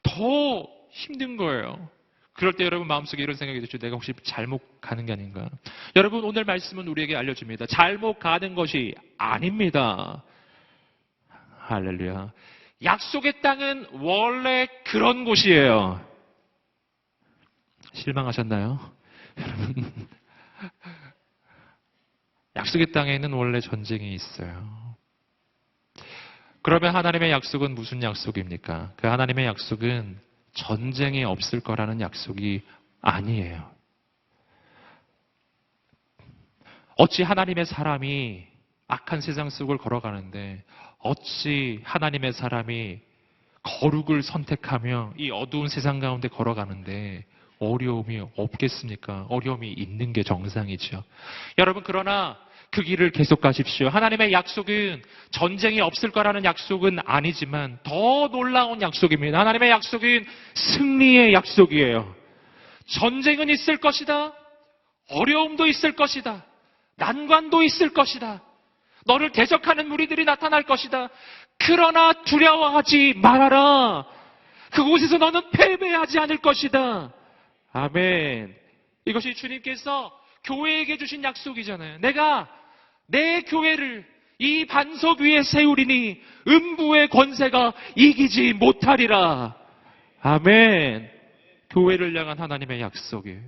더 힘든 거예요. 그럴 때 여러분 마음속에 이런 생각이 들죠. 내가 혹시 잘못 가는 게 아닌가. 여러분, 오늘 말씀은 우리에게 알려줍니다. 잘못 가는 것이 아닙니다. 할렐루야. 약속의 땅은 원래 그런 곳이에요. 실망하셨나요? 여러분, 약속의 땅에는 원래 전쟁이 있어요. 그러면 하나님의 약속은 무슨 약속입니까? 그 하나님의 약속은 전쟁이 없을 거라는 약속이 아니에요. 어찌 하나님의 사람이 악한 세상 속을 걸어가는데 어찌 하나님의 사람이 거룩을 선택하며 이 어두운 세상 가운데 걸어가는데 어려움이 없겠습니까? 어려움이 있는 게 정상이죠. 여러분, 그러나 그 길을 계속 가십시오. 하나님의 약속은 전쟁이 없을 거라는 약속은 아니지만 더 놀라운 약속입니다. 하나님의 약속은 승리의 약속이에요. 전쟁은 있을 것이다. 어려움도 있을 것이다. 난관도 있을 것이다. 너를 대적하는 무리들이 나타날 것이다. 그러나 두려워하지 말아라. 그곳에서 너는 패배하지 않을 것이다. 아멘. 이것이 주님께서 교회에게 주신 약속이잖아요. 내가 내 교회를 이 반석 위에 세우리니 음부의 권세가 이기지 못하리라. 아멘. 교회를 향한 하나님의 약속이에요.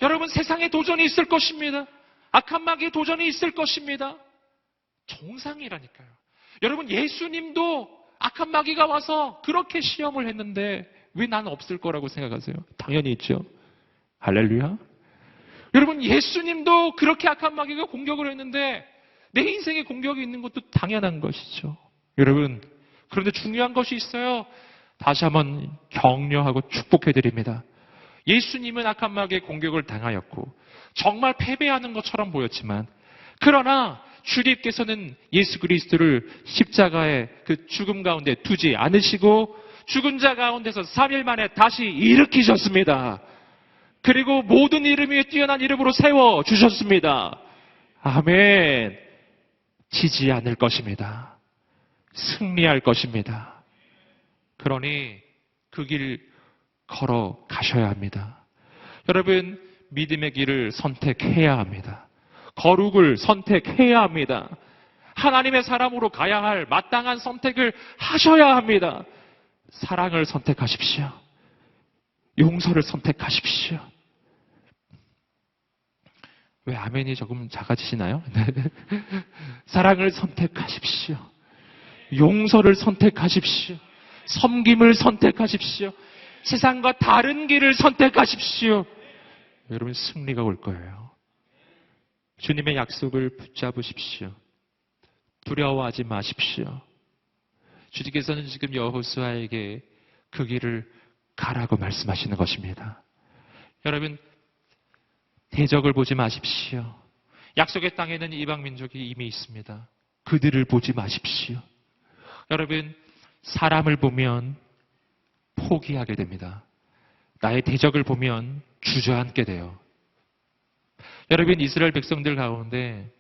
여러분, 세상에 도전이 있을 것입니다. 악한 마귀의 도전이 있을 것입니다. 정상이라니까요. 여러분, 예수님도 악한 마귀가 와서 그렇게 시험을 했는데 왜 난 없을 거라고 생각하세요? 당연히 있죠. 할렐루야. 여러분, 예수님도 그렇게 악한 마귀가 공격을 했는데 내 인생에 공격이 있는 것도 당연한 것이죠. 여러분, 그런데 중요한 것이 있어요. 다시 한번 격려하고 축복해드립니다. 예수님은 악한 마귀의 공격을 당하였고 정말 패배하는 것처럼 보였지만, 그러나 주님께서는 예수 그리스도를 십자가의 그 죽음 가운데 두지 않으시고 죽은 자 가운데서 3일 만에 다시 일으키셨습니다. 그리고 모든 이름 위에 뛰어난 이름으로 세워주셨습니다. 아멘. 지지 않을 것입니다. 승리할 것입니다. 그러니 그 길 걸어 가셔야 합니다. 여러분, 믿음의 길을 선택해야 합니다. 거룩을 선택해야 합니다. 하나님의 사람으로 가야 할 마땅한 선택을 하셔야 합니다. 사랑을 선택하십시오. 용서를 선택하십시오. 왜 아멘이 조금 작아지시나요? 사랑을 선택하십시오. 용서를 선택하십시오. 섬김을 선택하십시오. 세상과 다른 길을 선택하십시오. 여러분, 승리가 올 거예요. 주님의 약속을 붙잡으십시오. 두려워하지 마십시오. 주님께서는 지금 여호수아에게 그 길을 가라고 말씀하시는 것입니다. 여러분, 대적을 보지 마십시오. 약속의 땅에는 이방 민족이 이미 있습니다. 그들을 보지 마십시오. 여러분, 사람을 보면 포기하게 됩니다. 나의 대적을 보면 주저앉게 돼요. 여러분, 이스라엘 백성들 가운데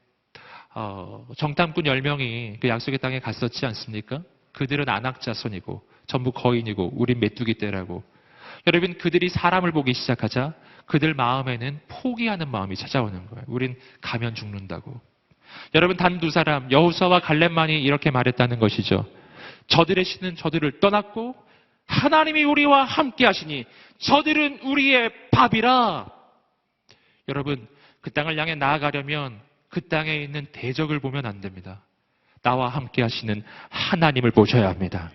정탐꾼 10명이 그 약속의 땅에 갔었지 않습니까? 그들은 안악 자손이고 전부 거인이고 우린 메뚜기 떼라고. 여러분, 그들이 사람을 보기 시작하자 그들 마음에는 포기하는 마음이 찾아오는 거예요. 우린 가면 죽는다고. 여러분, 단 두 사람 여호수아와 갈렙만이 이렇게 말했다는 것이죠. 저들의 신은 저들을 떠났고 하나님이 우리와 함께 하시니 저들은 우리의 밥이라. 여러분, 그 땅을 향해 나아가려면 그 땅에 있는 대적을 보면 안 됩니다. 나와 함께 하시는 하나님을 보셔야 합니다.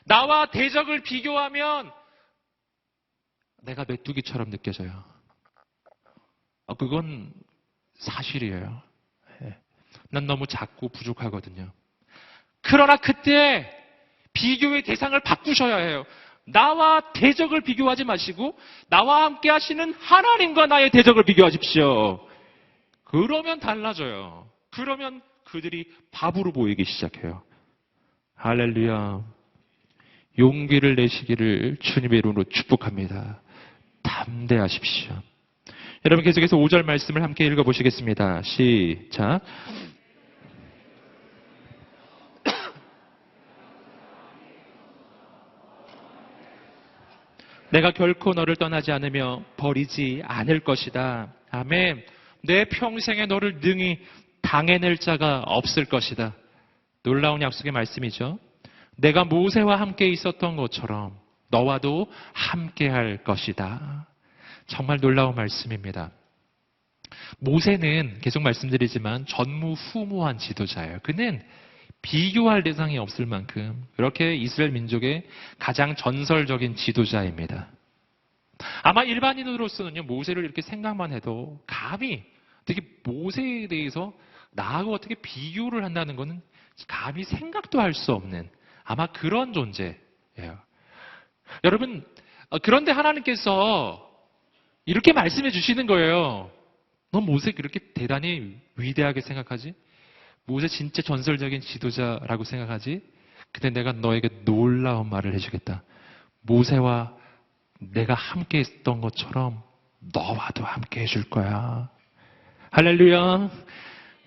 나와 대적을 비교하면 내가 메뚜기처럼 느껴져요. 그건 사실이에요. 난 너무 작고 부족하거든요. 그러나 그때 비교의 대상을 바꾸셔야 해요. 나와 대적을 비교하지 마시고 나와 함께 하시는 하나님과 나의 대적을 비교하십시오. 그러면 달라져요. 그러면 그들이 밥으로 보이기 시작해요. 할렐루야. 용기를 내시기를 주님의 이름으로 축복합니다. 담대하십시오. 여러분, 계속해서 5절 말씀을 함께 읽어보시겠습니다. 시작. 내가 결코 너를 떠나지 않으며 버리지 않을 것이다. 아멘. 내 평생에 너를 능히 당해낼 자가 없을 것이다. 놀라운 약속의 말씀이죠. 내가 모세와 함께 있었던 것처럼 너와도 함께 할 것이다. 정말 놀라운 말씀입니다. 모세는 계속 말씀드리지만 전무후무한 지도자예요. 그는 비교할 대상이 없을 만큼 그렇게 이스라엘 민족의 가장 전설적인 지도자입니다. 아마 일반인으로서는요, 모세를 이렇게 생각만 해도 감히 되게 모세에 대해서 나하고 어떻게 비교를 한다는 것은 감히 생각도 할 수 없는 아마 그런 존재예요. 여러분, 그런데 하나님께서 이렇게 말씀해 주시는 거예요. 너 모세 그렇게 대단히 위대하게 생각하지? 모세 진짜 전설적인 지도자라고 생각하지? 근데 내가 너에게 놀라운 말을 해주겠다. 모세와 내가 함께 했던 것처럼 너와도 함께 해줄 거야. 할렐루야.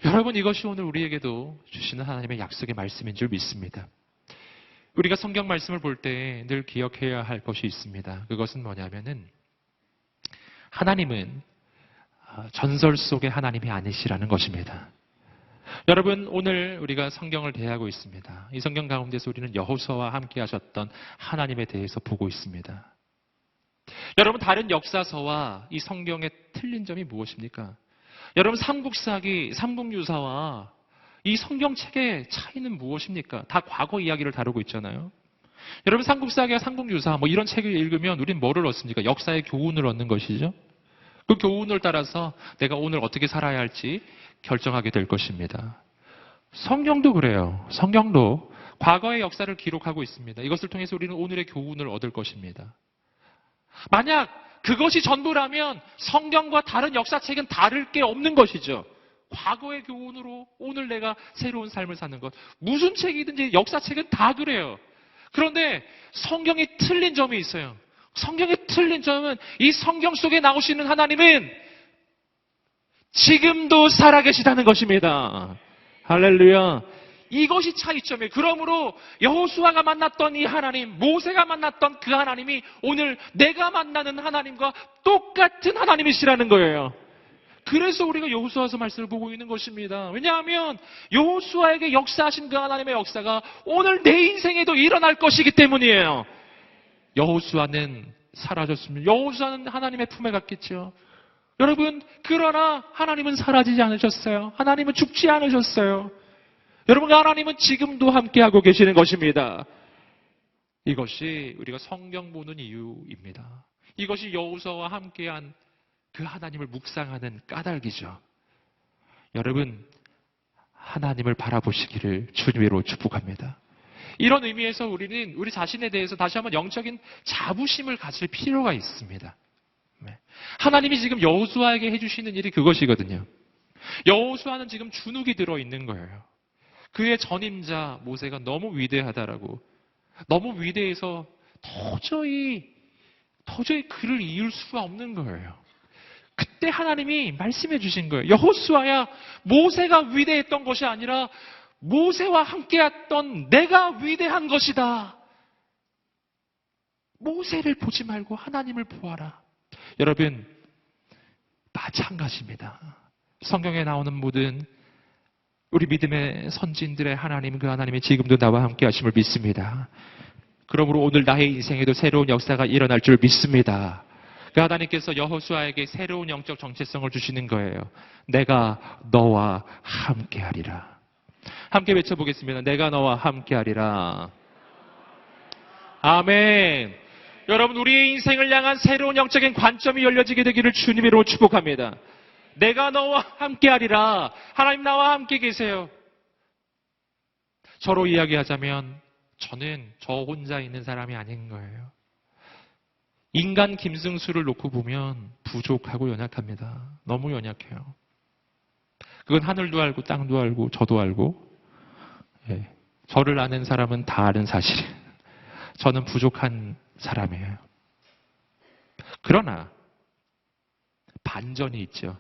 여러분, 이것이 오늘 우리에게도 주시는 하나님의 약속의 말씀인 줄 믿습니다. 우리가 성경 말씀을 볼 때 늘 기억해야 할 것이 있습니다. 그것은 뭐냐면은 하나님은 전설 속의 하나님이 아니시라는 것입니다. 여러분, 오늘 우리가 성경을 대하고 있습니다. 이 성경 가운데서 우리는 여호수아와 함께 하셨던 하나님에 대해서 보고 있습니다. 여러분, 다른 역사서와 이 성경의 틀린 점이 무엇입니까? 여러분, 삼국사기, 삼국유사와 이 성경책의 차이는 무엇입니까? 다 과거 이야기를 다루고 있잖아요. 여러분, 삼국사기와 삼국유사 이런 책을 읽으면 우리는 뭐를 얻습니까? 역사의 교훈을 얻는 것이죠. 그 교훈을 따라서 내가 오늘 어떻게 살아야 할지 결정하게 될 것입니다. 성경도 그래요. 성경도 과거의 역사를 기록하고 있습니다. 이것을 통해서 우리는 오늘의 교훈을 얻을 것입니다. 만약 그것이 전부라면 성경과 다른 역사책은 다를 게 없는 것이죠. 과거의 교훈으로 오늘 내가 새로운 삶을 사는 것. 무슨 책이든지 역사책은 다 그래요. 그런데 성경이 틀린 점이 있어요. 성경의 틀린 점은 이 성경 속에 나오시는 하나님은 지금도 살아계시다는 것입니다. 할렐루야. 이것이 차이점이에요. 그러므로 여호수아가 만났던 이 하나님, 모세가 만났던 그 하나님이 오늘 내가 만나는 하나님과 똑같은 하나님이시라는 거예요. 그래서 우리가 여호수아서 말씀을 보고 있는 것입니다. 왜냐하면 여호수아에게 역사하신 그 하나님의 역사가 오늘 내 인생에도 일어날 것이기 때문이에요. 여호수아는 사라졌습니다. 여호수아는 하나님의 품에 갔겠죠. 여러분, 그러나 하나님은 사라지지 않으셨어요. 하나님은 죽지 않으셨어요. 여러분, 하나님은 지금도 함께하고 계시는 것입니다. 이것이 우리가 성경 보는 이유입니다. 이것이 여호수아와 함께한 그 하나님을 묵상하는 까닭이죠. 여러분, 하나님을 바라보시기를 주님으로 축복합니다. 이런 의미에서 우리는 우리 자신에 대해서 다시 한번 영적인 자부심을 가질 필요가 있습니다. 하나님이 지금 여호수아에게 해주시는 일이 그것이거든요. 여호수아는 지금 주눅이 들어있는 거예요. 그의 전임자 모세가 너무 위대하다라고, 너무 위대해서 도저히 그를 이을 수가 없는 거예요. 그때 하나님이 말씀해 주신 거예요. 여호수아야, 모세가 위대했던 것이 아니라 모세와 함께했던 내가 위대한 것이다. 모세를 보지 말고 하나님을 보아라. 여러분, 마찬가지입니다. 성경에 나오는 모든 우리 믿음의 선진들의 하나님, 그 하나님이 지금도 나와 함께 하심을 믿습니다. 그러므로 오늘 나의 인생에도 새로운 역사가 일어날 줄 믿습니다. 그 하나님께서 여호수아에게 새로운 영적 정체성을 주시는 거예요. 내가 너와 함께하리라. 함께 외쳐보겠습니다. 내가 너와 함께하리라. 아멘. 여러분, 우리의 인생을 향한 새로운 영적인 관점이 열려지게 되기를 주님으로 축복합니다. 내가 너와 함께하리라. 하나님 나와 함께 계세요. 저로 이야기하자면 저는 저 혼자 있는 사람이 아닌 거예요. 인간 김승수를 놓고 보면 부족하고 연약합니다. 너무 연약해요. 그건 하늘도 알고 땅도 알고 저도 알고, 저를 아는 사람은 다 아는 사실이에요. 저는 부족한 사람이에요. 그러나 반전이 있죠.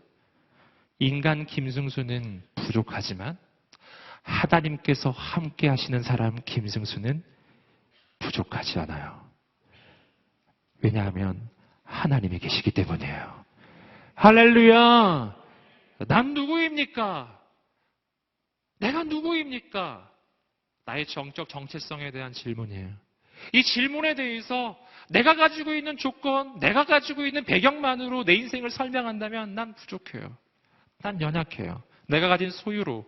인간 김승수는 부족하지만 하나님께서 함께 하시는 사람 김승수는 부족하지 않아요. 왜냐하면 하나님이 계시기 때문이에요. 할렐루야! 난 누구입니까? 내가 누구입니까? 나의 정적 정체성에 대한 질문이에요. 이 질문에 대해서 내가 가지고 있는 조건, 내가 가지고 있는 배경만으로 내 인생을 설명한다면 난 부족해요. 난 연약해요. 내가 가진 소유로,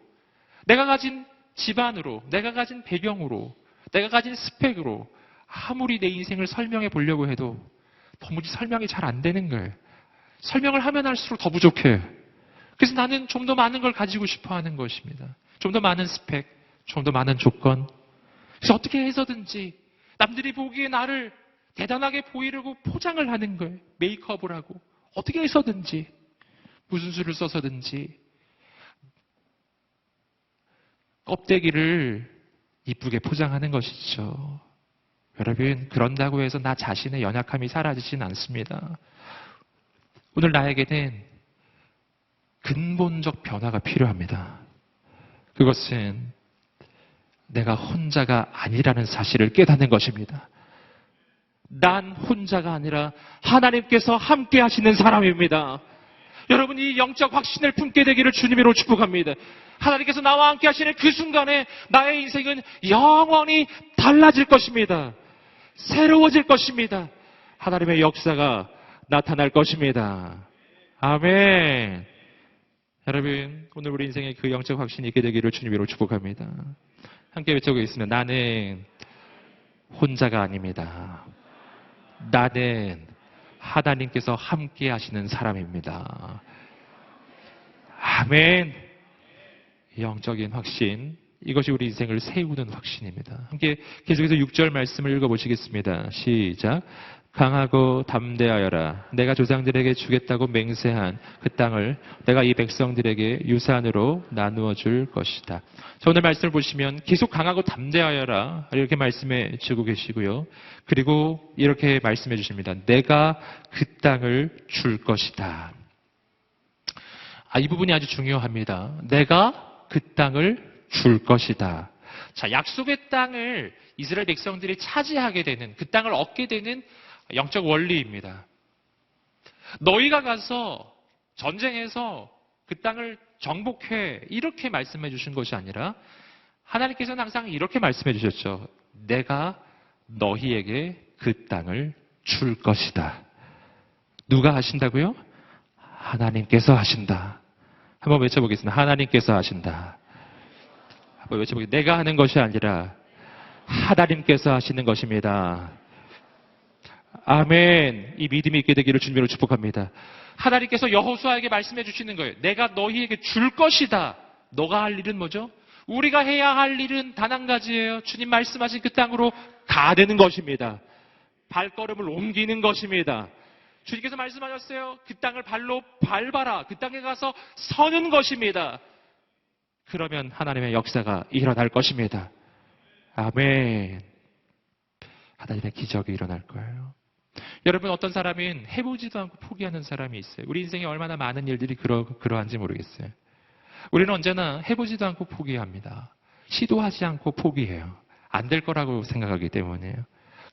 내가 가진 집안으로, 내가 가진 배경으로, 내가 가진 스펙으로 아무리 내 인생을 설명해 보려고 해도 도무지 설명이 잘 안 되는 거예요. 설명을 하면 할수록 더 부족해요. 그래서 나는 좀 더 많은 걸 가지고 싶어 하는 것입니다. 좀 더 많은 스펙, 좀 더 많은 조건. 그래서 어떻게 해서든지 남들이 보기에 나를 대단하게 보이려고 포장을 하는 거예요. 메이크업을 하고. 어떻게 해서든지, 무슨 수를 써서든지 껍데기를 이쁘게 포장하는 것이죠. 여러분, 그런다고 해서 나 자신의 연약함이 사라지진 않습니다. 오늘 나에게는 근본적 변화가 필요합니다. 그것은 내가 혼자가 아니라는 사실을 깨닫는 것입니다. 난 혼자가 아니라 하나님께서 함께 하시는 사람입니다. 여러분, 이 영적 확신을 품게 되기를 주님으로 축복합니다. 하나님께서 나와 함께 하시는 그 순간에 나의 인생은 영원히 달라질 것입니다. 새로워질 것입니다. 하나님의 역사가 나타날 것입니다. 아멘. 여러분, 오늘 우리 인생에 그 영적 확신이 있게 되기를 주님으로 축복합니다. 함께 외쳐보겠습니다. 나는 혼자가 아닙니다. 나는 하나님께서 함께 하시는 사람입니다. 아멘. 영적인 확신, 이것이 우리 인생을 세우는 확신입니다. 함께 계속해서 6절 말씀을 읽어보시겠습니다. 시작. 강하고 담대하여라. 내가 조상들에게 주겠다고 맹세한 그 땅을 내가 이 백성들에게 유산으로 나누어 줄 것이다. 자, 오늘 말씀을 보시면 계속 강하고 담대하여라 이렇게 말씀해 주고 계시고요. 그리고 이렇게 말씀해 주십니다. 내가 그 땅을 줄 것이다. 이 부분이 아주 중요합니다. 내가 그 땅을 줄 것이다. 자, 약속의 땅을 이스라엘 백성들이 차지하게 되는, 그 땅을 얻게 되는 영적 원리입니다. 너희가 가서 전쟁해서 그 땅을 정복해, 이렇게 말씀해 주신 것이 아니라 하나님께서는 항상 이렇게 말씀해 주셨죠. 내가 너희에게 그 땅을 줄 것이다. 누가 하신다고요? 하나님께서 하신다. 한번 외쳐보겠습니다. 하나님께서 하신다. 한번 외쳐보겠습니다. 내가 하는 것이 아니라 하나님께서 하시는 것입니다. 아멘. 이 믿음이 있게 되기를 주님으로 축복합니다. 하나님께서 여호수아에게 말씀해 주시는 거예요. 내가 너희에게 줄 것이다. 너가 할 일은 뭐죠? 우리가 해야 할 일은 단 한 가지예요. 주님 말씀하신 그 땅으로 가는 것입니다. 발걸음을 옮기는 것입니다. 주님께서 말씀하셨어요. 그 땅을 발로 밟아라. 그 땅에 가서 서는 것입니다. 그러면 하나님의 역사가 일어날 것입니다. 아멘. 하나님의 기적이 일어날 거예요. 여러분, 어떤 사람은 해보지도 않고 포기하는 사람이 있어요. 우리 인생에 얼마나 많은 일들이 그러한지 모르겠어요. 우리는 언제나 해보지도 않고 포기합니다. 시도하지 않고 포기해요. 안 될 거라고 생각하기 때문에요.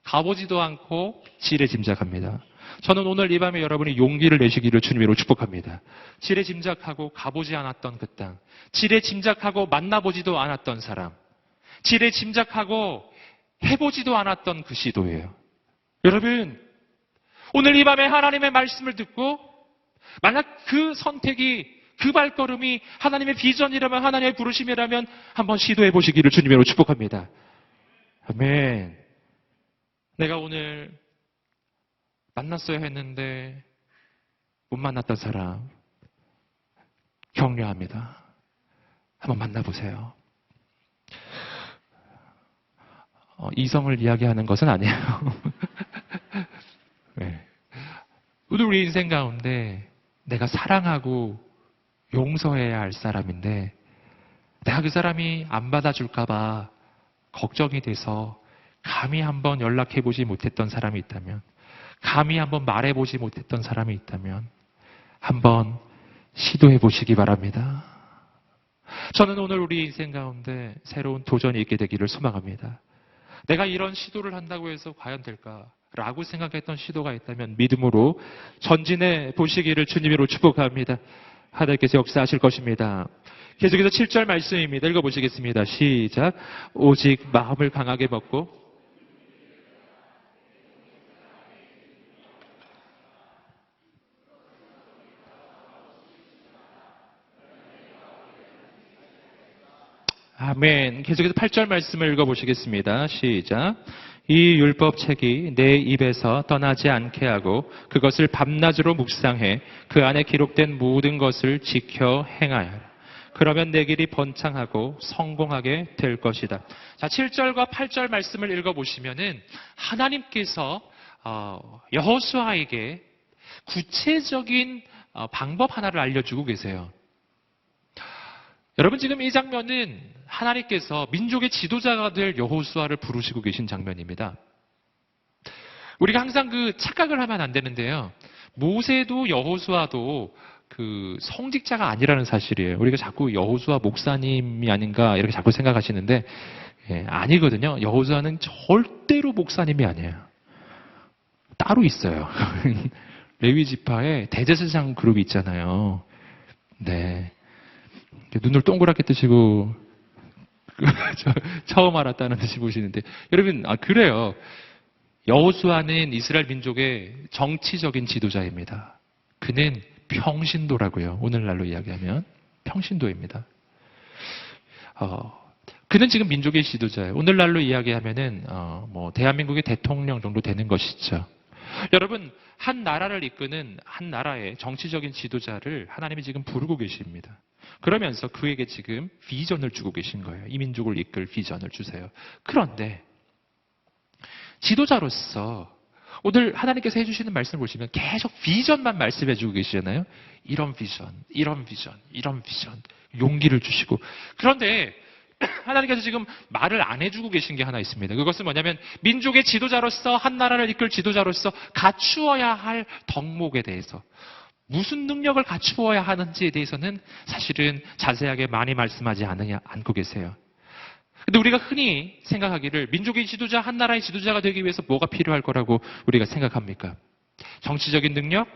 가보지도 않고 지레짐작합니다. 저는 오늘 이 밤에 여러분이 용기를 내시기를 주님으로 축복합니다. 지레짐작하고 가보지 않았던 그 땅, 지레짐작하고 만나보지도 않았던 사람, 지레짐작하고 해보지도 않았던 그 시도예요. 여러분, 오늘 이 밤에 하나님의 말씀을 듣고 만약 그 선택이, 그 발걸음이 하나님의 비전이라면, 하나님의 부르심이라면 한번 시도해 보시기를 주님으로 축복합니다. 아멘. 내가 오늘 만났어야 했는데 못 만났던 사람 격려합니다. 한번 만나보세요. 이성을 이야기하는 것은 아니에요. 네. 오늘 우리 인생 가운데 내가 사랑하고 용서해야 할 사람인데 내가 그 사람이 안 받아줄까봐 걱정이 돼서 감히 한번 연락해보지 못했던 사람이 있다면, 감히 한번 말해보지 못했던 사람이 있다면 한번 시도해보시기 바랍니다. 저는 오늘 우리 인생 가운데 새로운 도전이 있게 되기를 소망합니다. 내가 이런 시도를 한다고 해서 과연 될까라고 생각했던 시도가 있다면 믿음으로 전진해 보시기를 주님으로 축복합니다. 하나님께서 역사하실 것입니다. 계속해서 7절 말씀입니다. 읽어보시겠습니다. 시작. 오직 마음을 강하게 먹고 아멘. 계속해서 8절 말씀을 읽어보시겠습니다. 시작. 이 율법책이 내 입에서 떠나지 않게 하고 그것을 밤낮으로 묵상해 그 안에 기록된 모든 것을 지켜 행하여라. 그러면 내 길이 번창하고 성공하게 될 것이다. 자, 7절과 8절 말씀을 읽어보시면은 하나님께서 여호수아에게 구체적인 방법 하나를 알려주고 계세요. 여러분, 지금 이 장면은 하나님께서 민족의 지도자가 될 여호수아를 부르시고 계신 장면입니다. 우리가 항상 그 착각을 하면 안 되는데요. 모세도 여호수아도 그 성직자가 아니라는 사실이에요. 우리가 자꾸 여호수아 목사님이 아닌가 이렇게 자꾸 생각하시는데 아니거든요. 여호수아는 절대로 목사님이 아니에요. 따로 있어요. 레위 지파에 대제사장 그룹이 있잖아요. 네. 눈을 동그랗게 뜨시고 처음 알았다는 듯이 보시는데 여러분, 그래요. 여호수아는 이스라엘 민족의 정치적인 지도자입니다. 그는 평신도라고요. 오늘날로 이야기하면 평신도입니다. 그는 지금 민족의 지도자예요. 오늘날로 이야기하면은 대한민국의 대통령 정도 되는 것이죠. 여러분, 한 나라를 이끄는 한 나라의 정치적인 지도자를 하나님이 지금 부르고 계십니다. 그러면서 그에게 지금 비전을 주고 계신 거예요. 이 민족을 이끌 비전을 주세요. 그런데 지도자로서 오늘 하나님께서 해주시는 말씀을 보시면 계속 비전만 말씀해 주고 계시잖아요. 이런 비전, 이런 비전, 이런 비전, 용기를 주시고. 그런데 하나님께서 지금 말을 안 해주고 계신 게 하나 있습니다. 그것은 뭐냐면 민족의 지도자로서, 한 나라를 이끌 지도자로서 갖추어야 할 덕목에 대해서, 무슨 능력을 갖추어야 하는지에 대해서는 사실은 자세하게 많이 말씀하지 않고 계세요. 근데 우리가 흔히 생각하기를 민족의 지도자, 한 나라의 지도자가 되기 위해서 뭐가 필요할 거라고 우리가 생각합니까? 정치적인 능력,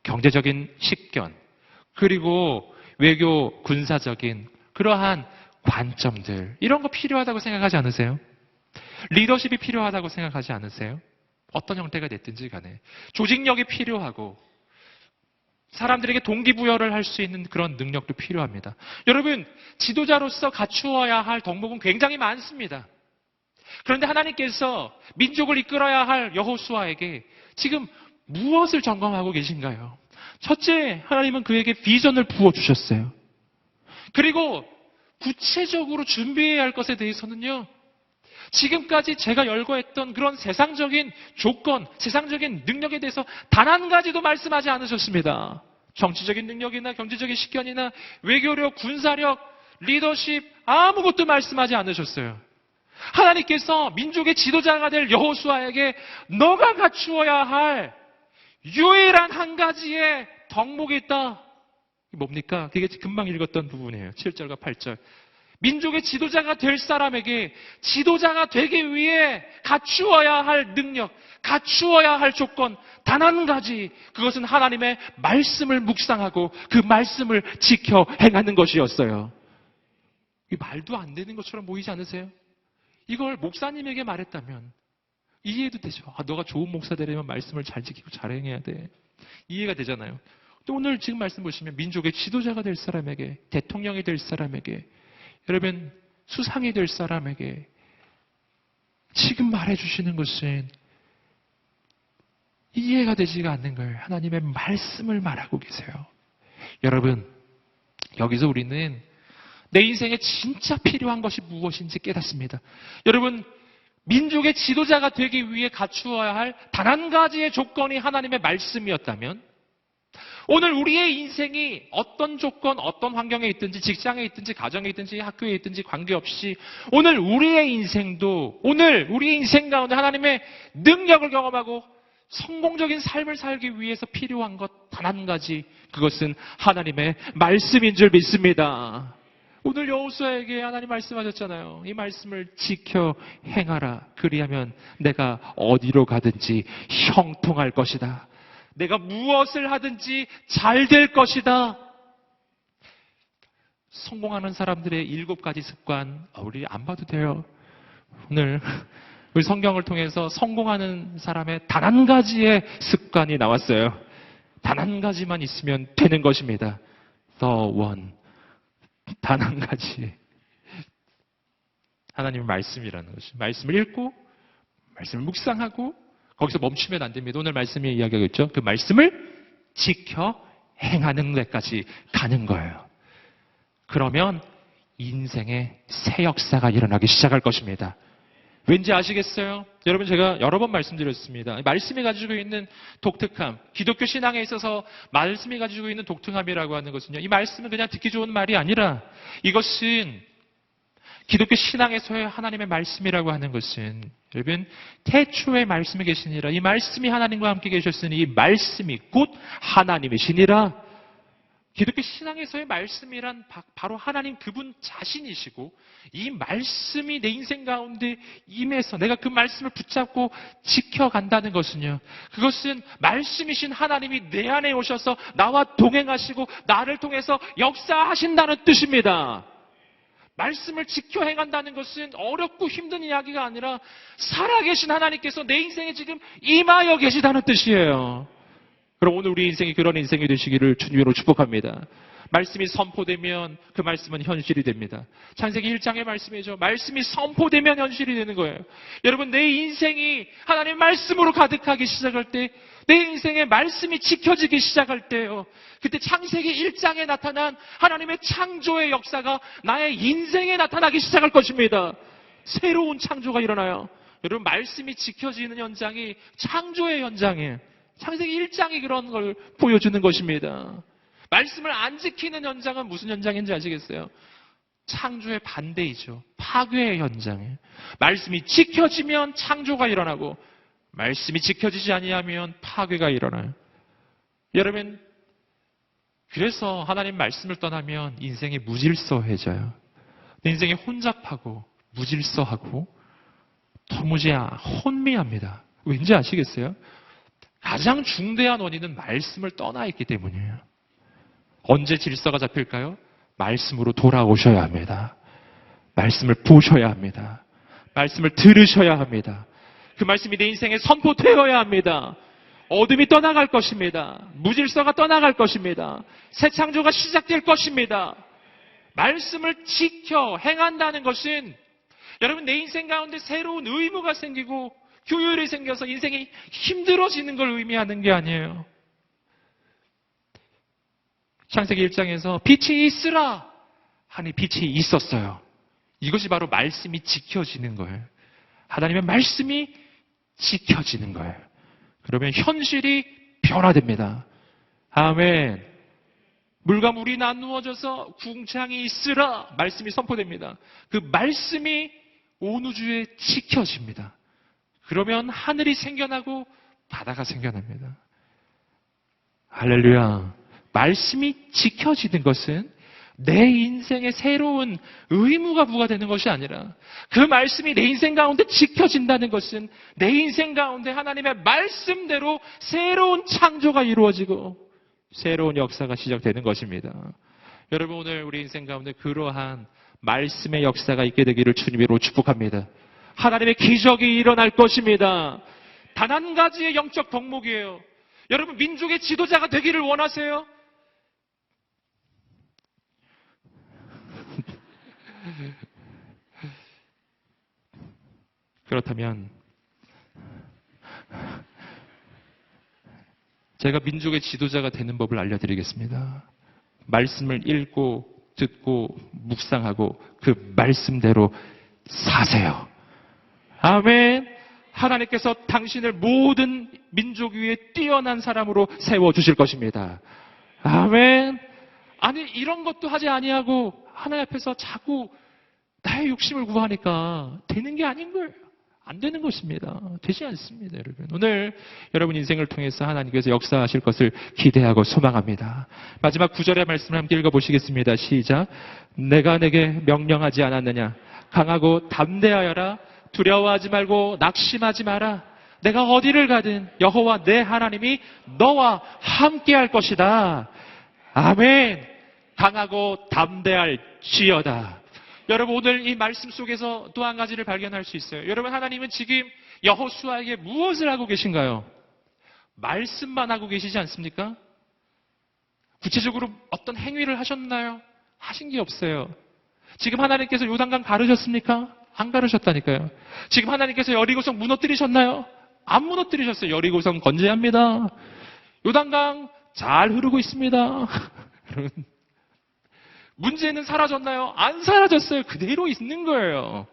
경제적인 식견, 그리고 외교, 군사적인 그러한 관점들, 이런 거 필요하다고 생각하지 않으세요? 리더십이 필요하다고 생각하지 않으세요? 어떤 형태가 됐든지 간에. 조직력이 필요하고 사람들에게 동기부여를 할 수 있는 그런 능력도 필요합니다. 여러분, 지도자로서 갖추어야 할 덕목은 굉장히 많습니다. 그런데 하나님께서 민족을 이끌어야 할 여호수아에게 지금 무엇을 점검하고 계신가요? 첫째, 하나님은 그에게 비전을 부어주셨어요. 그리고 구체적으로 준비해야 할 것에 대해서는요, 지금까지 제가 열거했던 그런 세상적인 조건, 세상적인 능력에 대해서 단 한 가지도 말씀하지 않으셨습니다. 정치적인 능력이나 경제적인 식견이나 외교력, 군사력, 리더십 아무것도 말씀하지 않으셨어요. 하나님께서 민족의 지도자가 될 여호수아에게 너가 갖추어야 할 유일한 한 가지의 덕목이 있다. 이게 뭡니까? 그게 금방 읽었던 부분이에요. 7절과 8절. 민족의 지도자가 될 사람에게 지도자가 되기 위해 갖추어야 할 능력, 갖추어야 할 조건 단 한 가지, 그것은 하나님의 말씀을 묵상하고 그 말씀을 지켜 행하는 것이었어요. 이 말도 안 되는 것처럼 보이지 않으세요? 이걸 목사님에게 말했다면 이해도 되죠. 너가 좋은 목사 되려면 말씀을 잘 지키고 잘 행해야 돼. 이해가 되잖아요. 또 오늘 지금 말씀 보시면 민족의 지도자가 될 사람에게, 대통령이 될 사람에게, 여러분 수상이 될 사람에게 지금 말해주시는 것은 이해가 되지가 않는 걸 하나님의 말씀을 말하고 계세요. 여러분, 여기서 우리는 내 인생에 진짜 필요한 것이 무엇인지 깨닫습니다. 여러분, 민족의 지도자가 되기 위해 갖추어야 할 단 한 가지의 조건이 하나님의 말씀이었다면, 오늘 우리의 인생이 어떤 조건, 어떤 환경에 있든지, 직장에 있든지, 가정에 있든지, 학교에 있든지 관계없이 오늘 우리의 인생도, 오늘 우리의 인생 가운데 하나님의 능력을 경험하고 성공적인 삶을 살기 위해서 필요한 것 단 한 가지, 그것은 하나님의 말씀인 줄 믿습니다. 오늘 여호수아에게 하나님 말씀하셨잖아요. 이 말씀을 지켜 행하라. 그리하면 내가 어디로 가든지 형통할 것이다. 내가 무엇을 하든지 잘 될 것이다. 성공하는 사람들의 7가지 습관, 우리 안 봐도 돼요. 오늘 우리 성경을 통해서 성공하는 사람의 단 한 가지의 습관이 나왔어요. 단 한 가지만 있으면 되는 것입니다. The one. 단 한 가지. 하나님의 말씀이라는 것이. 말씀을 읽고, 말씀을 묵상하고, 거기서 멈추면 안 됩니다. 오늘 말씀이 이야기하고 있죠. 그 말씀을 지켜 행하는 데까지 가는 거예요. 그러면 인생의 새 역사가 일어나기 시작할 것입니다. 왠지 아시겠어요? 여러분, 제가 여러 번 말씀드렸습니다. 말씀이 가지고 있는 독특함, 기독교 신앙에 있어서 말씀이 가지고 있는 독특함이라고 하는 것은요, 이 말씀은 그냥 듣기 좋은 말이 아니라 이것은 기독교 신앙에서의 하나님의 말씀이라고 하는 것은, 여러분, 태초에 말씀이 계시니라, 이 말씀이 하나님과 함께 계셨으니 이 말씀이 곧 하나님이시니라. 기독교 신앙에서의 말씀이란 바로 하나님 그분 자신이시고, 이 말씀이 내 인생 가운데 임해서 내가 그 말씀을 붙잡고 지켜간다는 것은요, 그것은 말씀이신 하나님이 내 안에 오셔서 나와 동행하시고 나를 통해서 역사하신다는 뜻입니다. 말씀을 지켜 행한다는 것은 어렵고 힘든 이야기가 아니라 살아계신 하나님께서 내 인생에 지금 임하여 계시다는 뜻이에요. 그럼 오늘 우리 인생이 그런 인생이 되시기를 주님으로 축복합니다. 말씀이 선포되면 그 말씀은 현실이 됩니다. 창세기 1장의 말씀이죠. 말씀이 선포되면 현실이 되는 거예요. 여러분, 내 인생이 하나님의 말씀으로 가득하기 시작할 때, 내 인생의 말씀이 지켜지기 시작할 때요, 그때 창세기 1장에 나타난 하나님의 창조의 역사가 나의 인생에 나타나기 시작할 것입니다. 새로운 창조가 일어나요. 여러분, 말씀이 지켜지는 현장이 창조의 현장이에요. 창세기 1장이 그런 걸 보여주는 것입니다. 말씀을 안 지키는 현장은 무슨 현장인지 아시겠어요? 창조의 반대이죠. 파괴의 현장이에요. 말씀이 지켜지면 창조가 일어나고, 말씀이 지켜지지 아니하면 파괴가 일어나요. 여러분, 그래서 하나님 말씀을 떠나면 인생이 무질서해져요. 인생이 혼잡하고 무질서하고 도무지 혼미합니다. 왠지 아시겠어요? 가장 중대한 원인은 말씀을 떠나 있기 때문이에요. 언제 질서가 잡힐까요? 말씀으로 돌아오셔야 합니다. 말씀을 보셔야 합니다. 말씀을 들으셔야 합니다. 그 말씀이 내 인생에 선포되어야 합니다. 어둠이 떠나갈 것입니다. 무질서가 떠나갈 것입니다. 새 창조가 시작될 것입니다. 말씀을 지켜 행한다는 것은 여러분 내 인생 가운데 새로운 의무가 생기고 교율이 생겨서 인생이 힘들어지는 걸 의미하는 게 아니에요. 창세기 1장에서 빛이 있으라 하니 빛이 있었어요. 이것이 바로 말씀이 지켜지는 거예요. 하나님의 말씀이 지켜지는 거예요. 그러면 현실이 변화됩니다. 아멘. 물과 물이 나누어져서 궁창이 있으라 말씀이 선포됩니다. 그 말씀이 온 우주에 지켜집니다. 그러면 하늘이 생겨나고 바다가 생겨납니다. 할렐루야. 말씀이 지켜지는 것은 내 인생에 새로운 의무가 부과되는 것이 아니라 그 말씀이 내 인생 가운데 지켜진다는 것은 내 인생 가운데 하나님의 말씀대로 새로운 창조가 이루어지고 새로운 역사가 시작되는 것입니다. 여러분 오늘 우리 인생 가운데 그러한 말씀의 역사가 있게 되기를 주님으로 축복합니다. 하나님의 기적이 일어날 것입니다. 단 한 가지의 영적 덕목이에요. 여러분 민족의 지도자가 되기를 원하세요? 그렇다면 제가 민족의 지도자가 되는 법을 알려드리겠습니다. 말씀을 읽고 듣고 묵상하고 그 말씀대로 사세요. 아멘. 하나님께서 당신을 모든 민족 위에 뛰어난 사람으로 세워주실 것입니다. 아멘. 아니 이런 것도 하지 아니하고 하나님 앞에서 자꾸 나의 욕심을 구하니까 되는 게 아닌 거예요. 안 되는 것입니다. 되지 않습니다, 여러분. 오늘 여러분 인생을 통해서 하나님께서 역사하실 것을 기대하고 소망합니다. 마지막 9절의 말씀을 함께 읽어보시겠습니다. 시작. 내가 내게 명령하지 않았느냐? 강하고 담대하여라. 두려워하지 말고 낙심하지 마라. 내가 어디를 가든 여호와 내 하나님이 너와 함께할 것이다. 아멘. 강하고 담대할지어다. 여러분 오늘 이 말씀 속에서 또 한 가지를 발견할 수 있어요. 여러분 하나님은 지금 여호수아에게 무엇을 하고 계신가요? 말씀만 하고 계시지 않습니까? 구체적으로 어떤 행위를 하셨나요? 하신 게 없어요. 지금 하나님께서 요단강 가르셨습니까? 안 가르셨다니까요. 지금 하나님께서 여리고성 무너뜨리셨나요? 안 무너뜨리셨어요. 여리고성 건재합니다. 요단강 잘 흐르고 있습니다. 문제는 사라졌나요? 안 사라졌어요. 그대로 있는 거예요.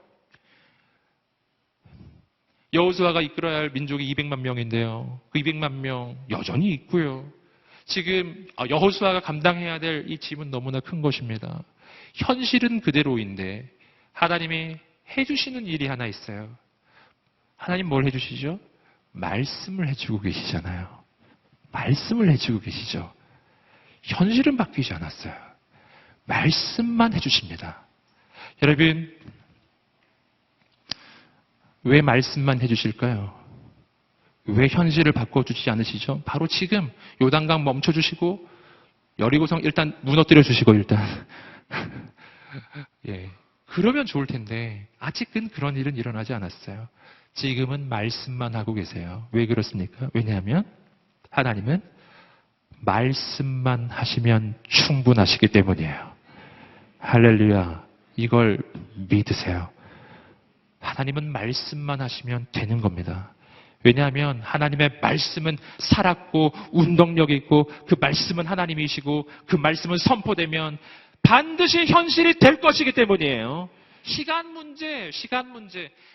여호수아가 이끌어야 할 민족이 200만 명인데요. 그 200만 명 여전히 있고요. 지금 여호수아가 감당해야 될 이 짐은 너무나 큰 것입니다. 현실은 그대로인데 하나님이 해주시는 일이 하나 있어요. 하나님 뭘 해주시죠? 말씀을 해주고 계시잖아요. 말씀을 해주고 계시죠. 현실은 바뀌지 않았어요. 말씀만 해주십니다. 여러분, 왜 말씀만 해주실까요? 왜 현실을 바꿔주지 않으시죠? 바로 지금 요단강 멈춰주시고 여리고성 일단 무너뜨려 주시고 일단 예, 그러면 좋을 텐데 아직은 그런 일은 일어나지 않았어요. 지금은 말씀만 하고 계세요. 왜 그렇습니까? 왜냐하면 하나님은 말씀만 하시면 충분하시기 때문이에요. 할렐루야. 이걸 믿으세요. 하나님은 말씀만 하시면 되는 겁니다. 왜냐하면 하나님의 말씀은 살았고 운동력이 있고 그 말씀은 하나님이시고 그 말씀은 선포되면 반드시 현실이 될 것이기 때문이에요. 시간 문제.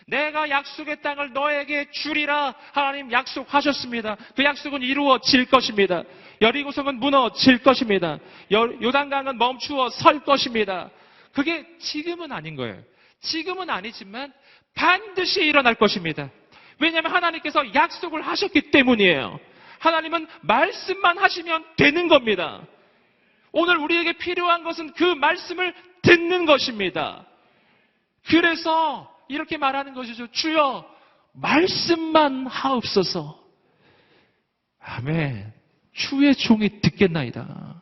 내가 약속의 땅을 너에게 주리라 하나님 약속하셨습니다. 그 약속은 이루어질 것입니다. 여리고성은 무너질 것입니다. 요단강은 멈추어 설 것입니다. 그게 지금은 아닌 거예요. 지금은 아니지만 반드시 일어날 것입니다. 왜냐하면 하나님께서 약속을 하셨기 때문이에요. 하나님은 말씀만 하시면 되는 겁니다. 오늘 우리에게 필요한 것은 그 말씀을 듣는 것입니다. 그래서 이렇게 말하는 것이죠. 주여, 말씀만 하옵소서. 아멘. 주의 종이 듣겠나이다.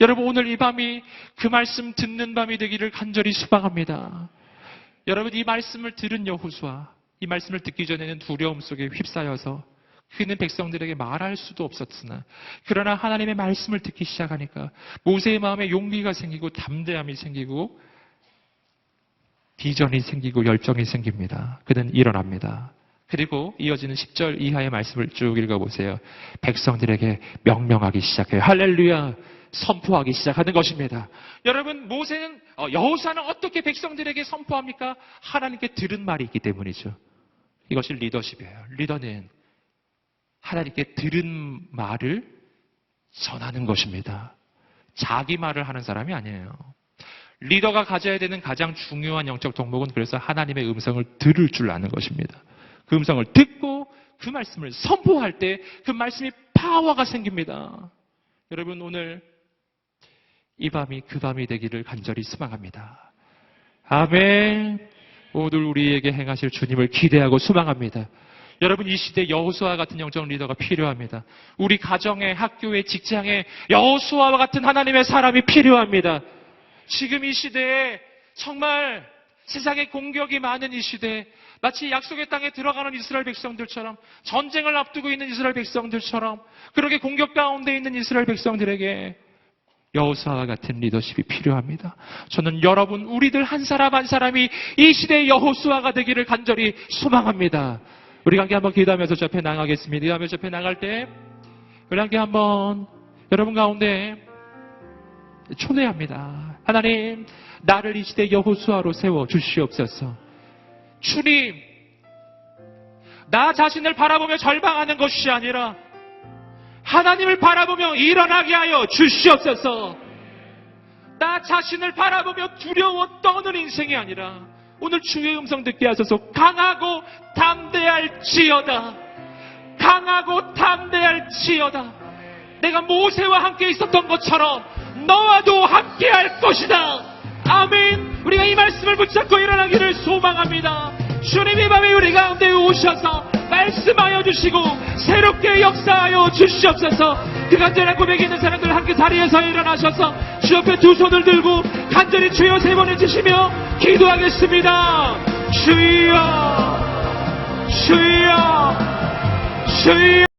여러분, 오늘 이 밤이 그 말씀 듣는 밤이 되기를 간절히 소망합니다. 여러분, 이 말씀을 들은 여호수아, 이 말씀을 듣기 전에는 두려움 속에 휩싸여서 그는 백성들에게 말할 수도 없었으나, 그러나 하나님의 말씀을 듣기 시작하니까 모세의 마음에 용기가 생기고 담대함이 생기고 비전이 생기고 열정이 생깁니다. 그는 일어납니다. 그리고 이어지는 10절 이하의 말씀을 쭉 읽어보세요. 백성들에게 명령하기 시작해요. 할렐루야! 선포하기 시작하는 것입니다. 여러분, 여호수아는 어떻게 백성들에게 선포합니까? 하나님께 들은 말이 있기 때문이죠. 이것이 리더십이에요. 리더는 하나님께 들은 말을 전하는 것입니다. 자기 말을 하는 사람이 아니에요. 리더가 가져야 되는 가장 중요한 영적 덕목은 그래서 하나님의 음성을 들을 줄 아는 것입니다. 그 음성을 듣고 그 말씀을 선포할 때 그 말씀이 파워가 생깁니다. 여러분, 오늘 이 밤이 그 밤이 되기를 간절히 소망합니다. 아멘. 오늘 우리에게 행하실 주님을 기대하고 소망합니다. 여러분, 이 시대에 여호수아 같은 영적 리더가 필요합니다. 우리 가정에, 학교에, 직장에 여호수아와 같은 하나님의 사람이 필요합니다. 지금 이 시대에 정말 세상에 공격이 많은 이 시대에 마치 약속의 땅에 들어가는 이스라엘 백성들처럼, 전쟁을 앞두고 있는 이스라엘 백성들처럼, 그렇게 공격 가운데 있는 이스라엘 백성들에게 여호수아와 같은 리더십이 필요합니다. 저는 여러분, 우리들 한 사람 한 사람이 이 시대의 여호수아가 되기를 간절히 소망합니다. 우리 함께 한번 기도하면서 저 앞에 나가겠습니다. 기도하면서 저 앞에 나갈 때 우리 함께 한번 여러분 가운데 초대합니다. 하나님, 나를 이 시대 여호수아로 세워 주시옵소서. 주님, 나 자신을 바라보며 절망하는 것이 아니라 하나님을 바라보며 일어나게 하여 주시옵소서. 나 자신을 바라보며 두려워 떠는 인생이 아니라 오늘 주의 음성 듣게 하소서. 강하고 담대할지어다. 강하고 담대할지어다. 내가 모세와 함께 있었던 것처럼 너와도 함께 할 것이다. 아멘. 우리가 이 말씀을 붙잡고 일어나기를 소망합니다. 주님, 이 밤에 우리 가운데 오셔서 말씀하여 주시고 새롭게 역사하여 주시옵소서. 그 간절한 고백이 있는 사람들 함께 자리에서 일어나셔서 주 옆에 두 손을 들고 간절히 주여 세 번 외치시며 기도하겠습니다. 주여, 주여, 주여.